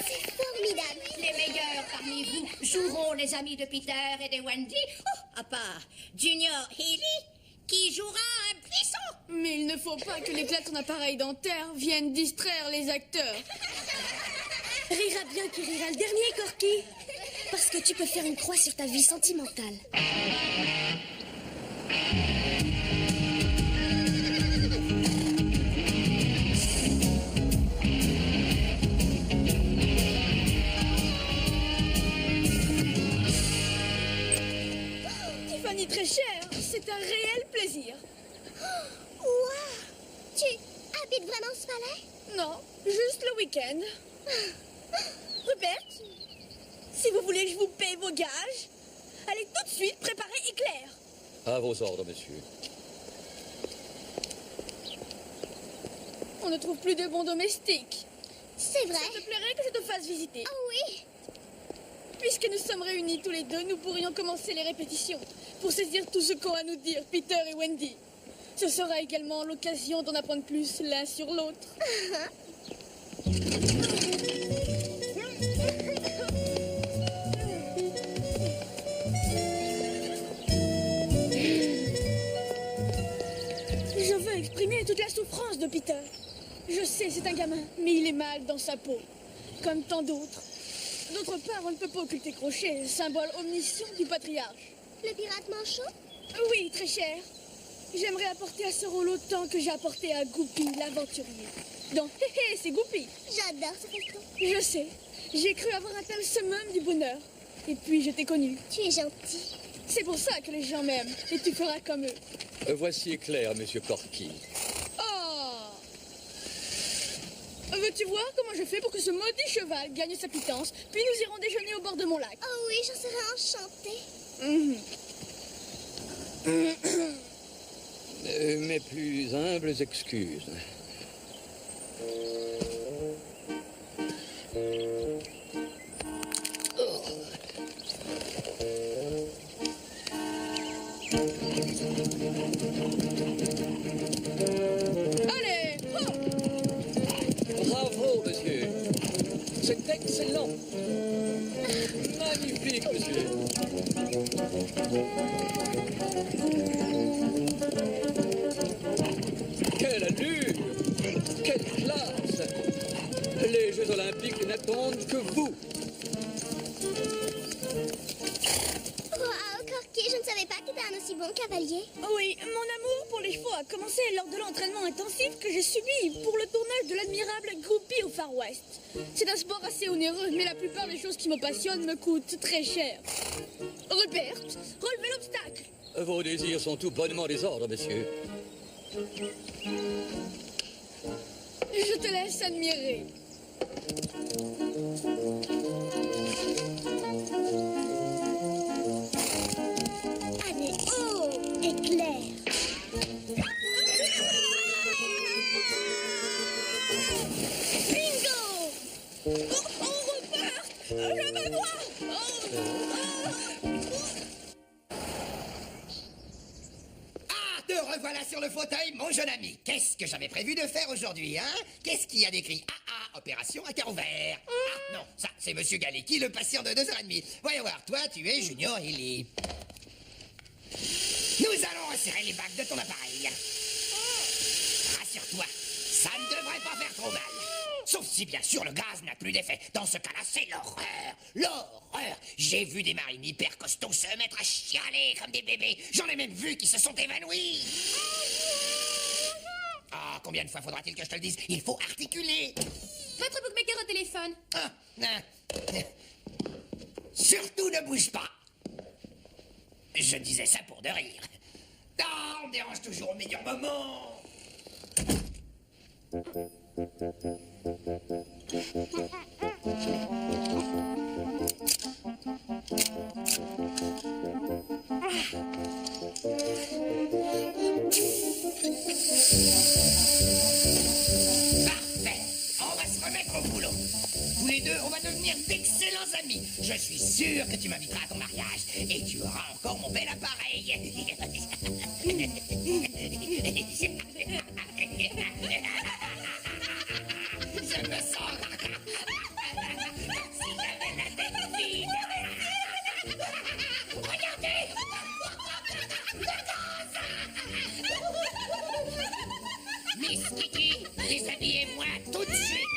C'est formidable. Les meilleurs parmi vous joueront les amis de Peter et de Wendy, à part Junior Healy, qui jouera un buisson. Mais il ne faut pas que l'éclat de ton appareil dentaire vienne distraire les acteurs. Rira bien qui rira le dernier, Corky. Parce que tu peux faire une croix sur ta vie sentimentale. Tiffany très chère, c'est un réel plaisir. Ouah! Tu habites vraiment ce palais? Non, juste le week-end. Rupert, si vous voulez que je vous paye vos gages, allez tout de suite préparer Éclair. À vos ordres, monsieur. On ne trouve plus de bons domestiques. C'est vrai? Ça te plairait que je te fasse visiter? Oh oui! Puisque nous sommes réunis tous les deux, nous pourrions commencer les répétitions pour saisir tout ce qu'ont à nous dire Peter et Wendy. Ce sera également l'occasion d'en apprendre plus l'un sur l'autre. Je veux exprimer toute la souffrance de Peter. Je sais, c'est un gamin, mais il est mal dans sa peau, comme tant d'autres. D'autre part, on ne peut pas occulter Crochet, symbole omniscient du patriarche. Le pirate manchot? Oui, très cher. J'aimerais apporter à ce rôle autant que j'ai apporté à Goupy, l'aventurier. Donc, hé hé, c'est Goupy. J'adore ce resto. Je sais. J'ai cru avoir atteint le summum du bonheur. Et puis, je t'ai connu. Tu es gentil. C'est pour ça que les gens m'aiment. Et tu feras comme eux. Voici Éclair, monsieur Corky. Oh! Veux-tu voir comment je fais pour que ce maudit cheval gagne sa pitance? Puis nous irons déjeuner au bord de mon lac. Oh oui, j'en serais enchantée. Mes plus humbles excuses. Allez! Oh! Bravo, monsieur. C'est excellent. Magnifique, monsieur. Quelle allure! Quelle classe! Les Jeux Olympiques n'attendent que vous. Wow, Corky, je ne savais pas que t'es un aussi bon cavalier? Oui, mon amour pour les chevaux a commencé lors de l'entraînement intensif que j'ai subi pour le tournage de l'admirable Groupie au Far West. C'est un sport assez onéreux, mais la plupart des choses qui me passionnent me coûtent très cher. Rupert, relevez l'obstacle. Vos désirs sont tout bonnement des ordres, monsieur. Je te laisse admirer. Allez, oh, éclair. Bingo! Oh, Rupert! Je veux voir! Ah, te revoilà sur le fauteuil, mon jeune ami. Qu'est-ce que j'avais prévu de faire aujourd'hui, hein? Qu'est-ce qu'il y a d'écrit? Opération à cœur ouvert. Ah, non, ça, c'est Monsieur Galecki, le patient de 2h30. Voyons voir, toi, tu es Junior Hilly. Nous allons resserrer les bagues de ton appareil. Rassure-toi, ça ne devrait pas faire trop mal. Sauf si, bien sûr, le gaz n'a plus d'effet. Dans ce cas-là, c'est l'horreur. L'horreur. J'ai vu des marines hyper costauds se mettre à chialer comme des bébés. J'en ai même vu qui se sont évanouis. Ah, combien de fois faudra-t-il que je te le dise? Il faut articuler. Votre bookmaker au téléphone. Surtout ne bouge pas. Je disais ça pour de rire. Ah, on me dérange toujours au meilleur moment. Parfait. On va se remettre au boulot. Tous les deux, on va devenir d'excellents amis. Je suis sûr que tu m'inviteras à ton mariage. Et tu auras encore mon bel appareil. Je me sens si j'avais la tête vide. Regardez. Miss Kitty, déshabillez-moi tout de suite.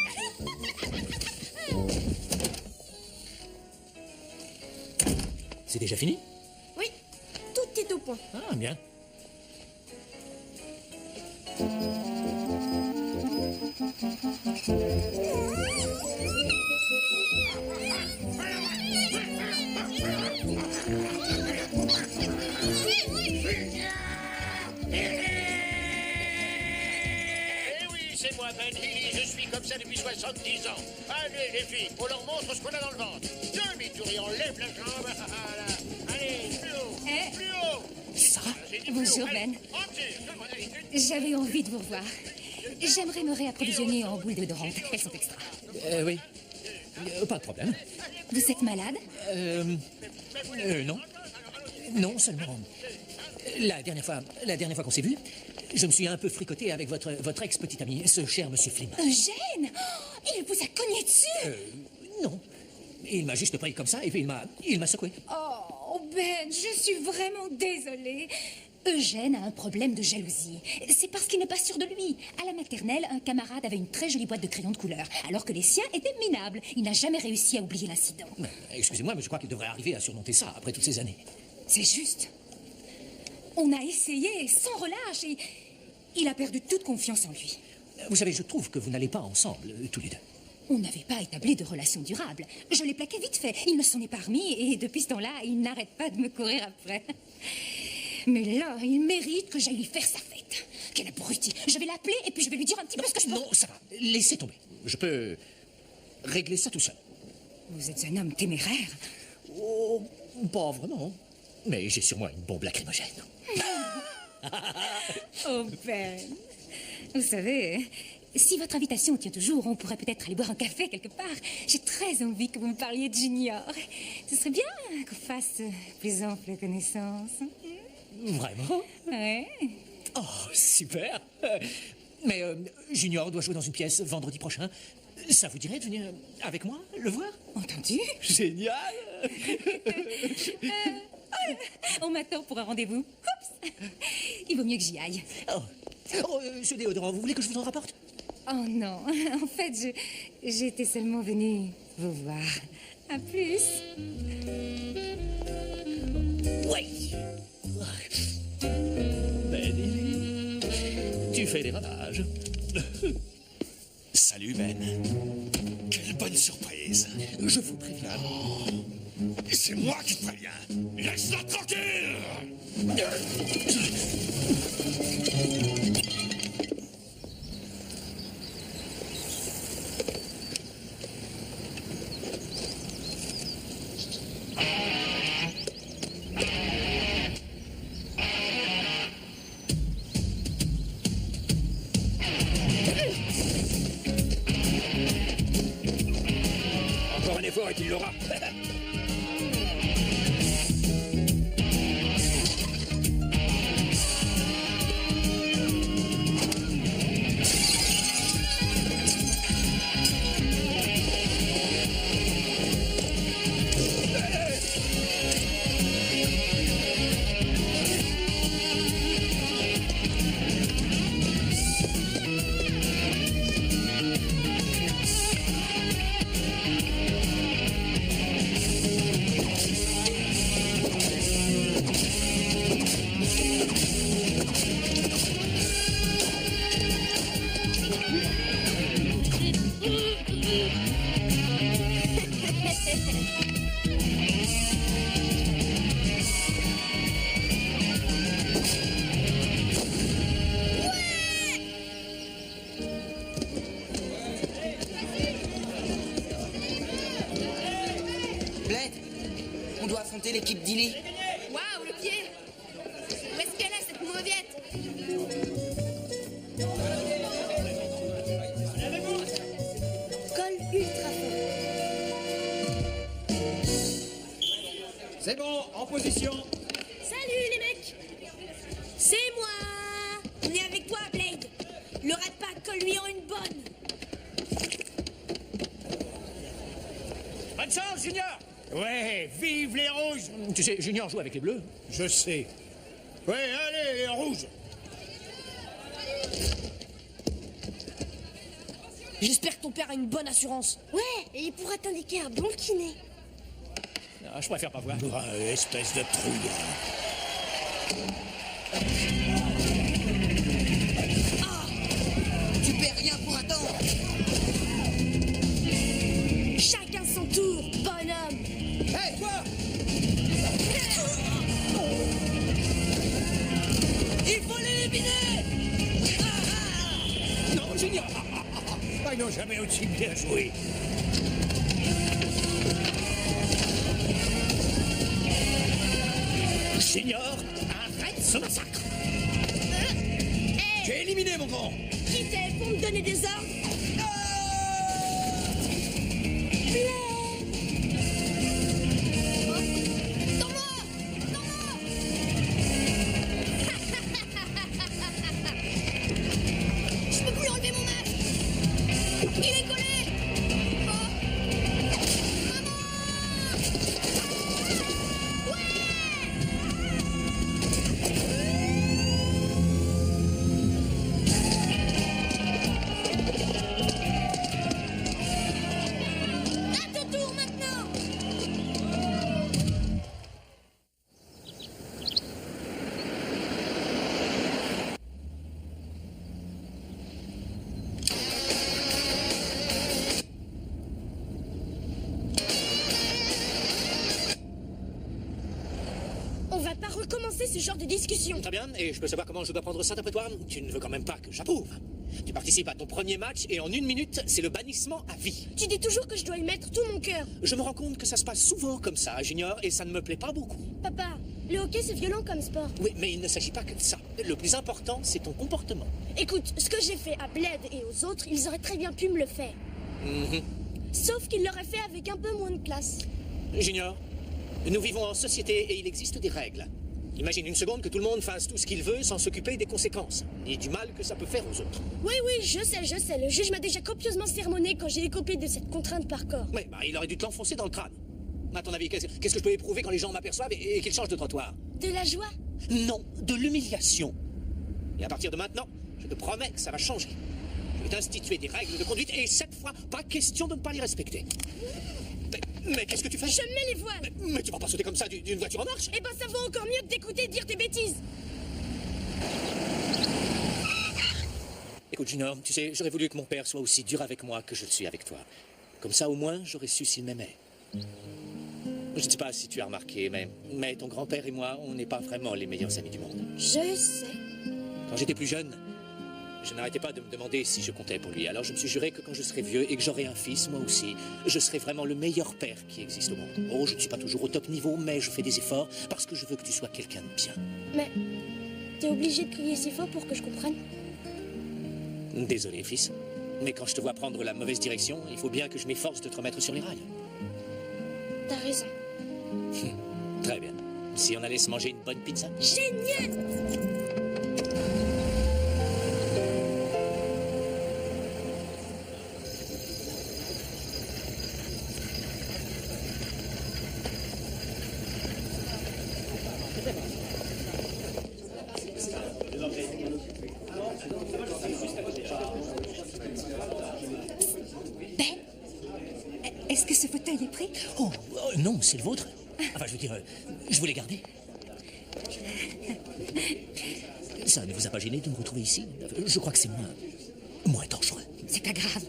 C'est déjà fini? Oui, tout est au point. Ah, bien. C'est moi, Ben Healy, je suis comme ça depuis 70 ans. Allez, les filles, on leur montre ce qu'on a dans le ventre. Demi-tour et on lève la jambe. Voilà. Allez, plus haut, plus haut. Sarah, bonjour Ben. J'avais envie de vous revoir. J'aimerais me réapprovisionner en boules d'odorantes. Elles sont extra. Oui. Pas de problème. Vous êtes malade? Non. Non, seulement... La dernière fois qu'on s'est vu, je me suis un peu fricoté avec votre ex-petite ami, ce cher monsieur Flynn. Eugène? Oh, il vous a cogné dessus? Non. Il m'a juste pris comme ça et puis il m'a secoué. Oh, Ben, je suis vraiment désolée. Eugène a un problème de jalousie. C'est parce qu'il n'est pas sûr de lui. À la maternelle, un camarade avait une très jolie boîte de crayons de couleur, alors que les siens étaient minables. Il n'a jamais réussi à oublier l'incident. Excusez-moi, mais je crois qu'il devrait arriver à surmonter ça après toutes ces années. C'est juste. On a essayé sans relâche et il a perdu toute confiance en lui. Vous savez, je trouve que vous n'allez pas ensemble, tous les deux. On n'avait pas établi de relation durable. Je l'ai plaqué vite fait. Il ne s'en est pas remis et depuis ce temps-là, il n'arrête pas de me courir après. Mais là, il mérite que j'aille lui faire sa fête. Quel abruti. Je vais l'appeler et puis je vais lui dire un petit peu ce que je peux... Non, ça va. Laissez tomber. Je peux régler ça tout seul. Vous êtes un homme téméraire. Oh, pas vraiment. Mais j'ai sur moi une bombe lacrymogène. Oh, Ben. Vous savez, si votre invitation tient toujours, on pourrait peut-être aller boire un café quelque part. J'ai très envie que vous me parliez de Junior. Ce serait bien qu'on fasse plus ample connaissance. Vraiment? Ouais. Oh, super. Mais Junior doit jouer dans une pièce vendredi prochain. Ça vous dirait de venir avec moi le voir? Entendu. Génial. On m'attend pour un rendez-vous. Oups. Il vaut mieux que j'y aille. Oh, ce déodorant, vous voulez que je vous en rapporte? Oh non, en fait, j'étais seulement venue vous voir. À plus. Oui. Ben, tu fais des ravages. Salut, Ben. Quelle bonne surprise. Je vous préviens. C'est moi qui te préviens. Laisse-la tranquille. Encore un effort et tu l'auras. Bled, on doit affronter l'équipe d'Illy. Waouh, le pied! Où est-ce qu'elle est, cette mauviette? Colle ultra fort. C'est bon, en position. Salut les mecs. C'est moi. On est avec toi, Blade. Le rate pas, colle-lui en une bonne. Bonne chance, Junior. Ouais, vive les rouges. Tu sais, Junior joue avec les bleus. Je sais. Ouais, allez, les rouges. J'espère que ton père a une bonne assurance. Ouais, et il pourra t'indiquer un bon kiné. Ah, je préfère pas voir. Ah, espèce de trouillard. Tu perds rien pour attendre. Chacun son tour, bonhomme. Hé, toi! Il faut l'éliminer! Non, Junior. Ils n'ont jamais aussi bien joué. Junior, arrête ce massacre. J'ai éliminé, mon grand. Qui t'es pour me donner des ordres? Je peux plus enlever mon masque! Il est collé! Oh. Maman! À ton tour maintenant. On va pas recommencer ce genre de discussion. Très bien, et je peux savoir comment je dois prendre ça d'après toi? Tu ne veux quand même pas que j'approuve. Tu participes à ton premier match et en 1 minute, c'est le bannissement à vie. Tu dis toujours que je dois y mettre tout mon cœur. Je me rends compte que ça se passe souvent comme ça, Junior, et ça ne me plaît pas beaucoup. Papa, le hockey c'est violent comme sport. Oui, mais il ne s'agit pas que de ça. Le plus important, c'est ton comportement. Écoute, ce que j'ai fait à Bled et aux autres, ils auraient très bien pu me le faire. Sauf qu'ils l'auraient fait avec un peu moins de classe. Junior, nous vivons en société et il existe des règles. Imagine une seconde que tout le monde fasse tout ce qu'il veut sans s'occuper des conséquences, ni du mal que ça peut faire aux autres. Oui, je sais. Le juge m'a déjà copieusement sermonné quand j'ai écopé de cette contrainte par corps. Oui, bah, il aurait dû te l'enfoncer dans le crâne. À ton avis, qu'est-ce que je peux éprouver quand les gens m'aperçoivent et qu'ils changent de trottoir? De la joie? Non, de l'humiliation. Et à partir de maintenant, je te promets que ça va changer. Je vais t'instituer des règles de conduite et cette fois, pas question de ne pas les respecter. Mais qu'est-ce que tu fais? Je mets les voiles. Mais tu vas pas sauter comme ça d'une voiture en marche? Eh ben, ça vaut encore mieux de t'écouter dire tes bêtises. Écoute, Junior, tu sais, j'aurais voulu que mon père soit aussi dur avec moi que je le suis avec toi. Comme ça, au moins, j'aurais su s'il m'aimait. Je ne sais pas si tu as remarqué, mais ton grand-père et moi, on n'est pas vraiment les meilleurs amis du monde. Je sais. Quand j'étais plus jeune, je n'arrêtais pas de me demander si je comptais pour lui. Alors je me suis juré que quand je serai vieux et que j'aurai un fils, moi aussi, je serai vraiment le meilleur père qui existe au monde. Oh, je ne suis pas toujours au top niveau, mais je fais des efforts parce que je veux que tu sois quelqu'un de bien. Mais t'es obligé de crier si fort pour que je comprenne? Désolé, fils. Mais quand je te vois prendre la mauvaise direction, il faut bien que je m'efforce de te remettre sur les rails. T'as raison. Très bien. Si on allait se manger une bonne pizza? Génial! Est-ce que ce fauteuil est prêt? Oh, non, c'est le vôtre. Enfin, je veux dire, je voulais garder. Ça ne vous a pas gêné de me retrouver ici? Je crois que c'est moins dangereux. C'est pas grave.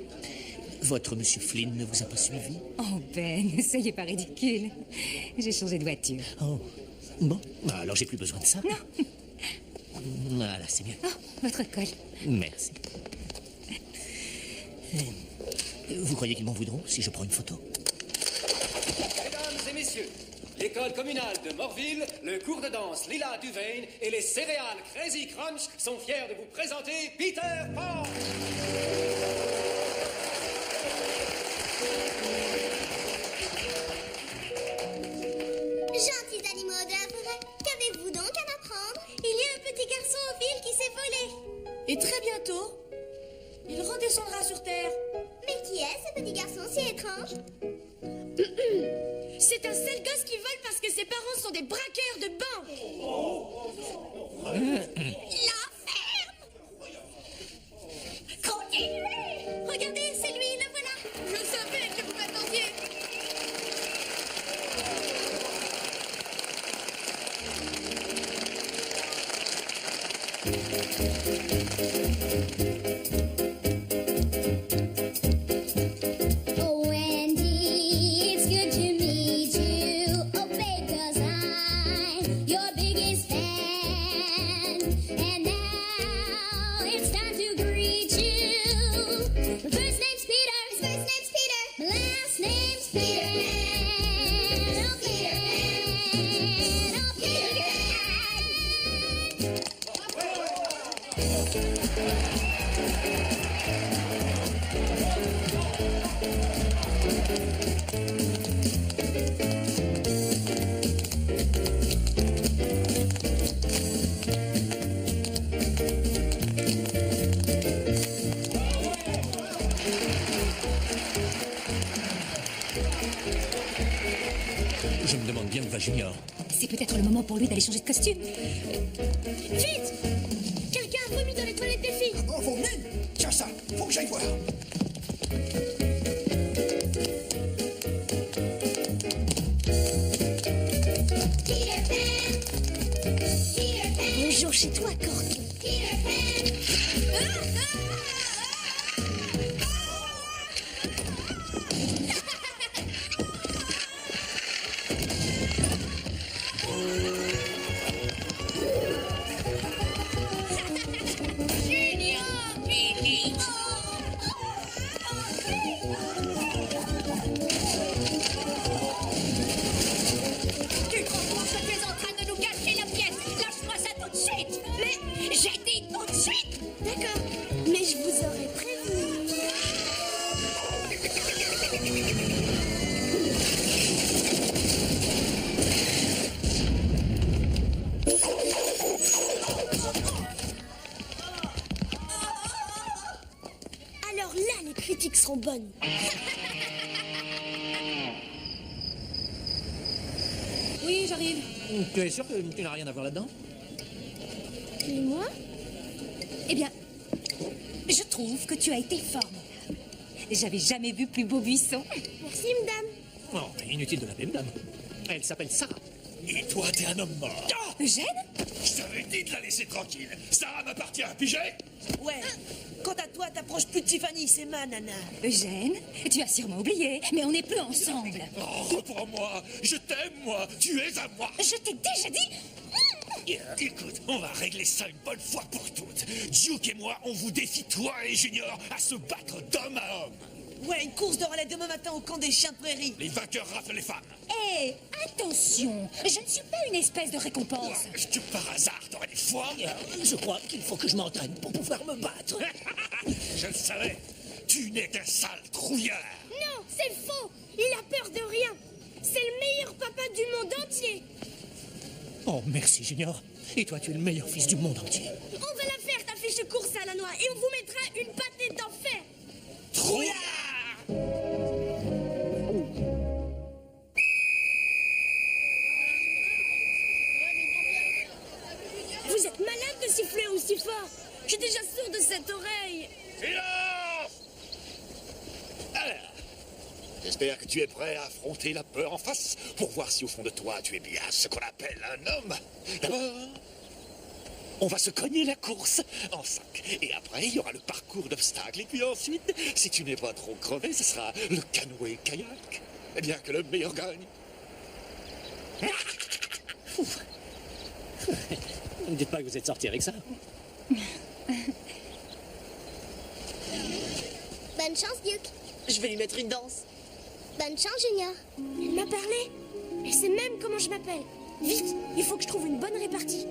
Votre monsieur Flynn ne vous a pas suivi? Oh Ben, soyez pas ridicule. J'ai changé de voiture. Oh, bon, alors j'ai plus besoin de ça. Non. Voilà, c'est mieux. Oh, votre col. Merci. Vous croyez qu'ils m'en voudront si je prends une photo? Mesdames et messieurs, l'école communale de Morville, le cours de danse Lila Duvain et les céréales Crazy Crunch sont fiers de vous présenter Peter Pan. Gentils animaux de la forêt, qu'avez-vous donc à m'apprendre? Il y a un petit garçon au fil qui s'est volé. Et très bientôt, il redescendra sur Terre. Mais qui est ce petit garçon si étrange? C'est un sale gosse qui vole parce que ses parents sont des braqueurs de banque. La ferme! Continuez! Regardez, c'est lui, le voilà! Je savais que vous m'attendiez. Oh, Wendy, it's good to meet you. Oh, because I'm your biggest fan. And now it's time to greet you. First name's Peter. His first name's Peter. Last name's Peter Pan. Oh, Peter Pan. Oh, Peter Je me demande bien où va Junior. C'est peut-être le moment pour lui d'aller changer de costume. Vite! Quelqu'un a vomi dans les toilettes des filles. Oh, vous venez? Tiens ça, faut que j'aille voir. Bonjour chez toi, Corky. Tu comprends que tu es en train de nous gâcher la pièce? Lâche-moi ça tout de suite! Mais j'ai dit tout de suite! D'accord, mais je vous aurais prévenu. Alors là, les critiques seront bonnes. Oui, j'arrive. Tu es sûr que tu n'as rien à voir là-dedans? Et moi? Eh bien, je trouve que tu as été formidable. J'avais jamais vu plus beau buisson. Merci, madame. Oh, inutile de l'appeler madame. Elle s'appelle Sarah. Et toi, t'es un homme mort. Eugène? Je t'avais dit de la laisser tranquille. Sarah m'appartient, pigé? Ouais. Quant à toi, t'approches plus de Tiffany, c'est ma nana. Eugène, tu as sûrement oublié, mais on n'est plus ensemble. Oh, reprends-moi. Je t'aime, moi. Tu es à moi. Je t'ai déjà dit... Écoute, on va régler ça une bonne fois pour toutes. Duke et moi, on vous défie, toi et Junior, à se battre d'homme à homme. Ouais, une course de relais demain matin au camp des chiens de prairie. Les vainqueurs raflent les femmes. Hé, attention, je ne suis pas une espèce de récompense. Est-ce que par hasard, t'aurais des foies? Je crois qu'il faut que je m'entraîne pour pouvoir me battre. Je le savais. Tu n'es qu'un sale trouillard. Non, c'est faux. Il a peur de rien. C'est le meilleur papa du monde entier. Oh, merci, Junior. Et toi, tu es le meilleur fils du monde entier. On va la faire, ta fiche de course à la noix, et on vous mettra une pâtée d'enfer. Trouillard! Vous êtes malade de siffler aussi fort. Je suis déjà sourde de cette oreille. Silence! Alors, j'espère que tu es prêt à affronter la peur en face pour voir si au fond de toi tu es bien ce qu'on appelle un homme. D'abord, on va se cogner la course en 5. Et après, il y aura le parcours d'obstacles. Et puis ensuite, si tu n'es pas trop crevé, ce sera le canoë-kayak. Eh bien, que le meilleur gagne. Ne dites pas que vous êtes sorti avec ça. Bonne chance, Duke. Je vais lui mettre une danse. Bonne chance, Junior. Elle m'a parlé. Elle sait même comment je m'appelle. Vite, il faut que je trouve une bonne répartie.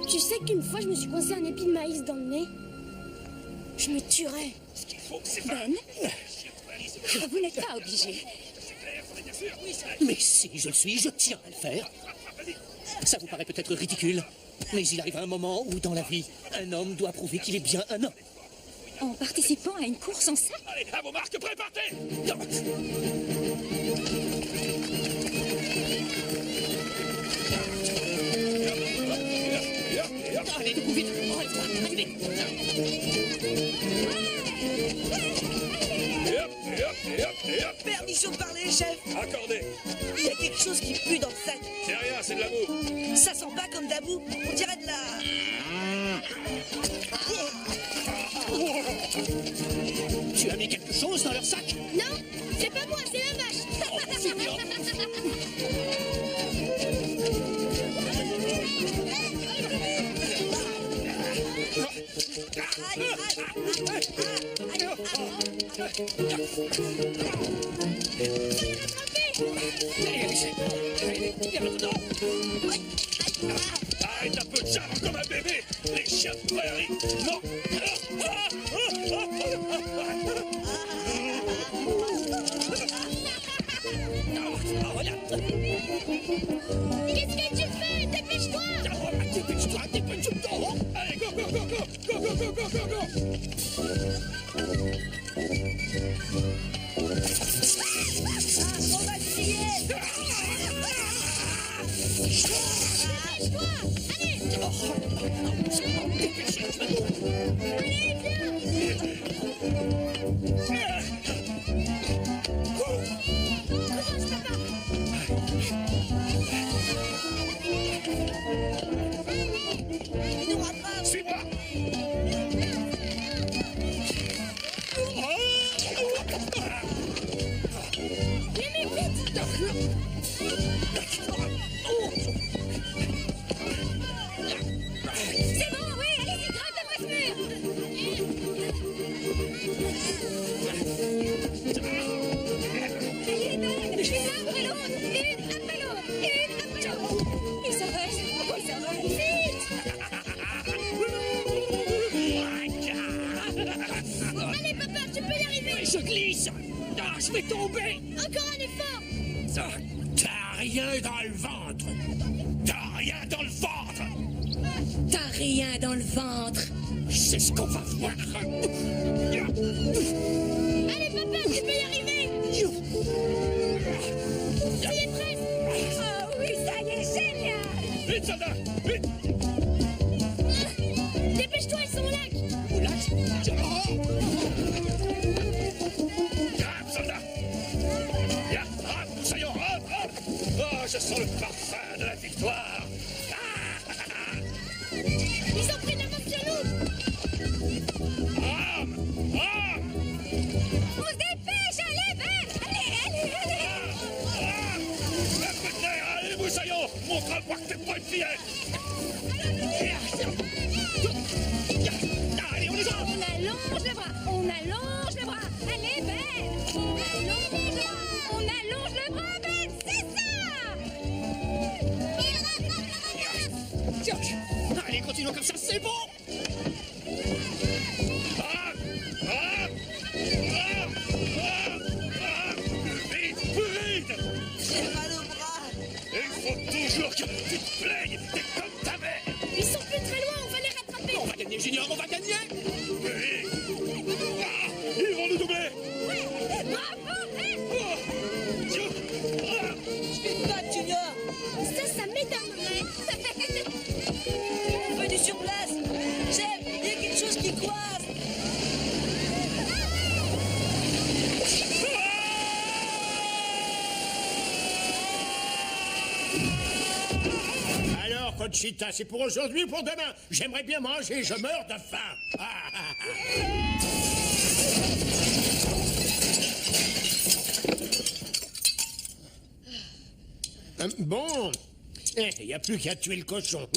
Tu sais qu'une fois, je me suis coincé un épi de maïs dans le nez. Je me tuerais. Ce qu'il faut, c'est Ben, vous n'êtes pas obligé. Mais si je le suis, je tiens à le faire. Ça vous paraît peut-être ridicule, mais il arrive un moment où, dans la vie, un homme doit prouver qu'il est bien un homme. En participant à une course en sac? Allez, à vos marques, préparez! Allez, debout, vite. Relève-toi, allez, Permission de parler, chef. Accordé. Il y a quelque chose qui pue dans le sac. C'est rien, c'est de la boue. Ça sent pas comme d'abou. On dirait de la... Tu as mis quelque chose dans leur sac? Non, c'est pas moi, c'est la vache. Arrête un peu de charme comme un bébé. Les chiens de prairie. Non. Qu'est-ce que tu fais? Dépêche-toi. Dépêche-toi, dépêche-toi. Allez, go, go, go, go. Go, go, go, go, go, go. On va crier. Dépêche-toi. Allez. Allez, viens. Courage, papa. Il nous rattrape. Suis-moi. Les mecs, vite. C'est bon, oui, allez-y, grimpe le passe-mur. Une après l'autre, une après l'autre, une après l'autre. Il s'arrête. Pourquoi il s'arrête? Allez, papa, tu peux y arriver. Je glisse. Ah, je vais tomber. Encore un effort. T'as rien dans le ventre. T'as rien dans le ventre. T'as rien dans le ventre. C'est ce qu'on va voir. Allez, papa, tu peux y arriver. Ça y est, presque. Oh oui, ça y est, génial. Vite, soldat, vite. Dépêche-toi, ils sont au lac. Au lac? On se dépêche, allez, Ben! Allez! Allez, moussaillon, montre-moi que t'es pas une fillette. Allez, on y va. On allonge le bras! On allonge le bras! Allez, Ben! On allonge le bras! On allonge le bras, Ben! C'est ça! Allez, continuons comme ça, c'est bon. Vite. J'ai mal au bras. Il faut toujours que tu te plaignes. T'es comme ta mère. Ils sont plus très loin, on va les rattraper. On va gagner, Junior, on va gagner. Oui. Ils vont nous doubler. Bravo, Ben! Je vais te battre, Junior. Ça m'étonnerait. Venu sur place. Chef, il y a quelque chose qui coince. Alors, Conchita, c'est pour aujourd'hui ou pour demain? J'aimerais bien manger, je meurs de faim. Bon, il n'y a plus qu'à tuer le cochon.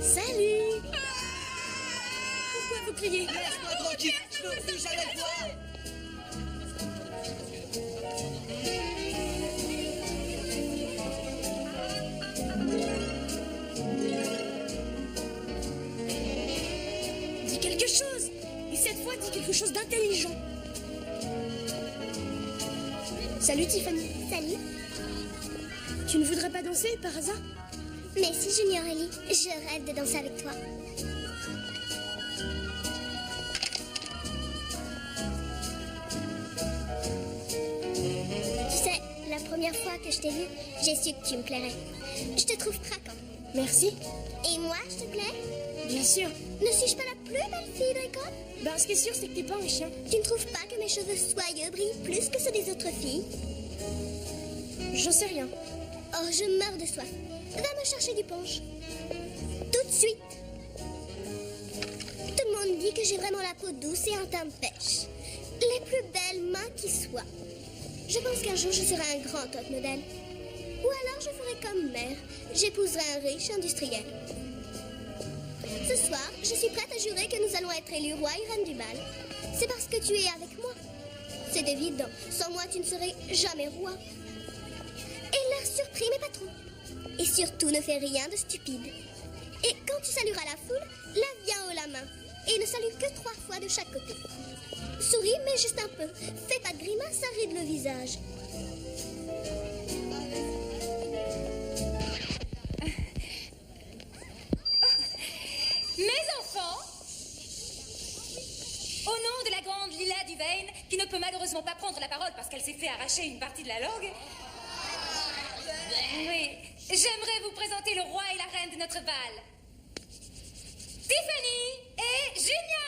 Salut. Pourquoi vous criez? Laisse-moi tranquille. Je veux plus jamais te voir. Dis quelque chose. Et cette fois, dis quelque chose d'intelligent. Salut Tiffany. Salut. Tu ne voudrais pas danser par hasard? Mais si, Junior Ellie, je rêve de danser avec toi. Tu sais, la première fois que je t'ai vu, j'ai su que tu me plairais. Je te trouve craquant. Merci. Et moi, je te plais? Bien sûr. Ne suis-je pas la plus belle fille de l'école? Ben, ce qui est sûr, c'est que t'es pas un chien. Tu ne trouves pas que mes cheveux soyeux brillent plus que ceux des autres filles? J'en sais rien. Oh, je meurs de soif. Va me chercher du punch. Tout de suite. Tout le monde dit que j'ai vraiment la peau douce et un teint de pêche. Les plus belles mains qui soient. Je pense qu'un jour je serai un grand top modèle. Ou alors je ferai comme mère. J'épouserai un riche industriel. Ce soir, je suis prête à jurer que nous allons être élus roi et reine du bal. C'est parce que tu es avec moi. C'est évident. Sans moi, tu ne serais jamais roi. Et l'air surpris, mais pas trop. Et surtout, ne fais rien de stupide. Et quand tu salueras la foule, lève bien haut la main. Et ne salue que 3 fois de chaque côté. Souris, mais juste un peu. Fais pas de grimace, ça ride le visage. Mes enfants, au nom de la grande Lila Duvain, qui ne peut malheureusement pas prendre la parole parce qu'elle s'est fait arracher une partie de la langue, oui, j'aimerais vous présenter le roi et la reine de notre bal. Tiffany et Junior.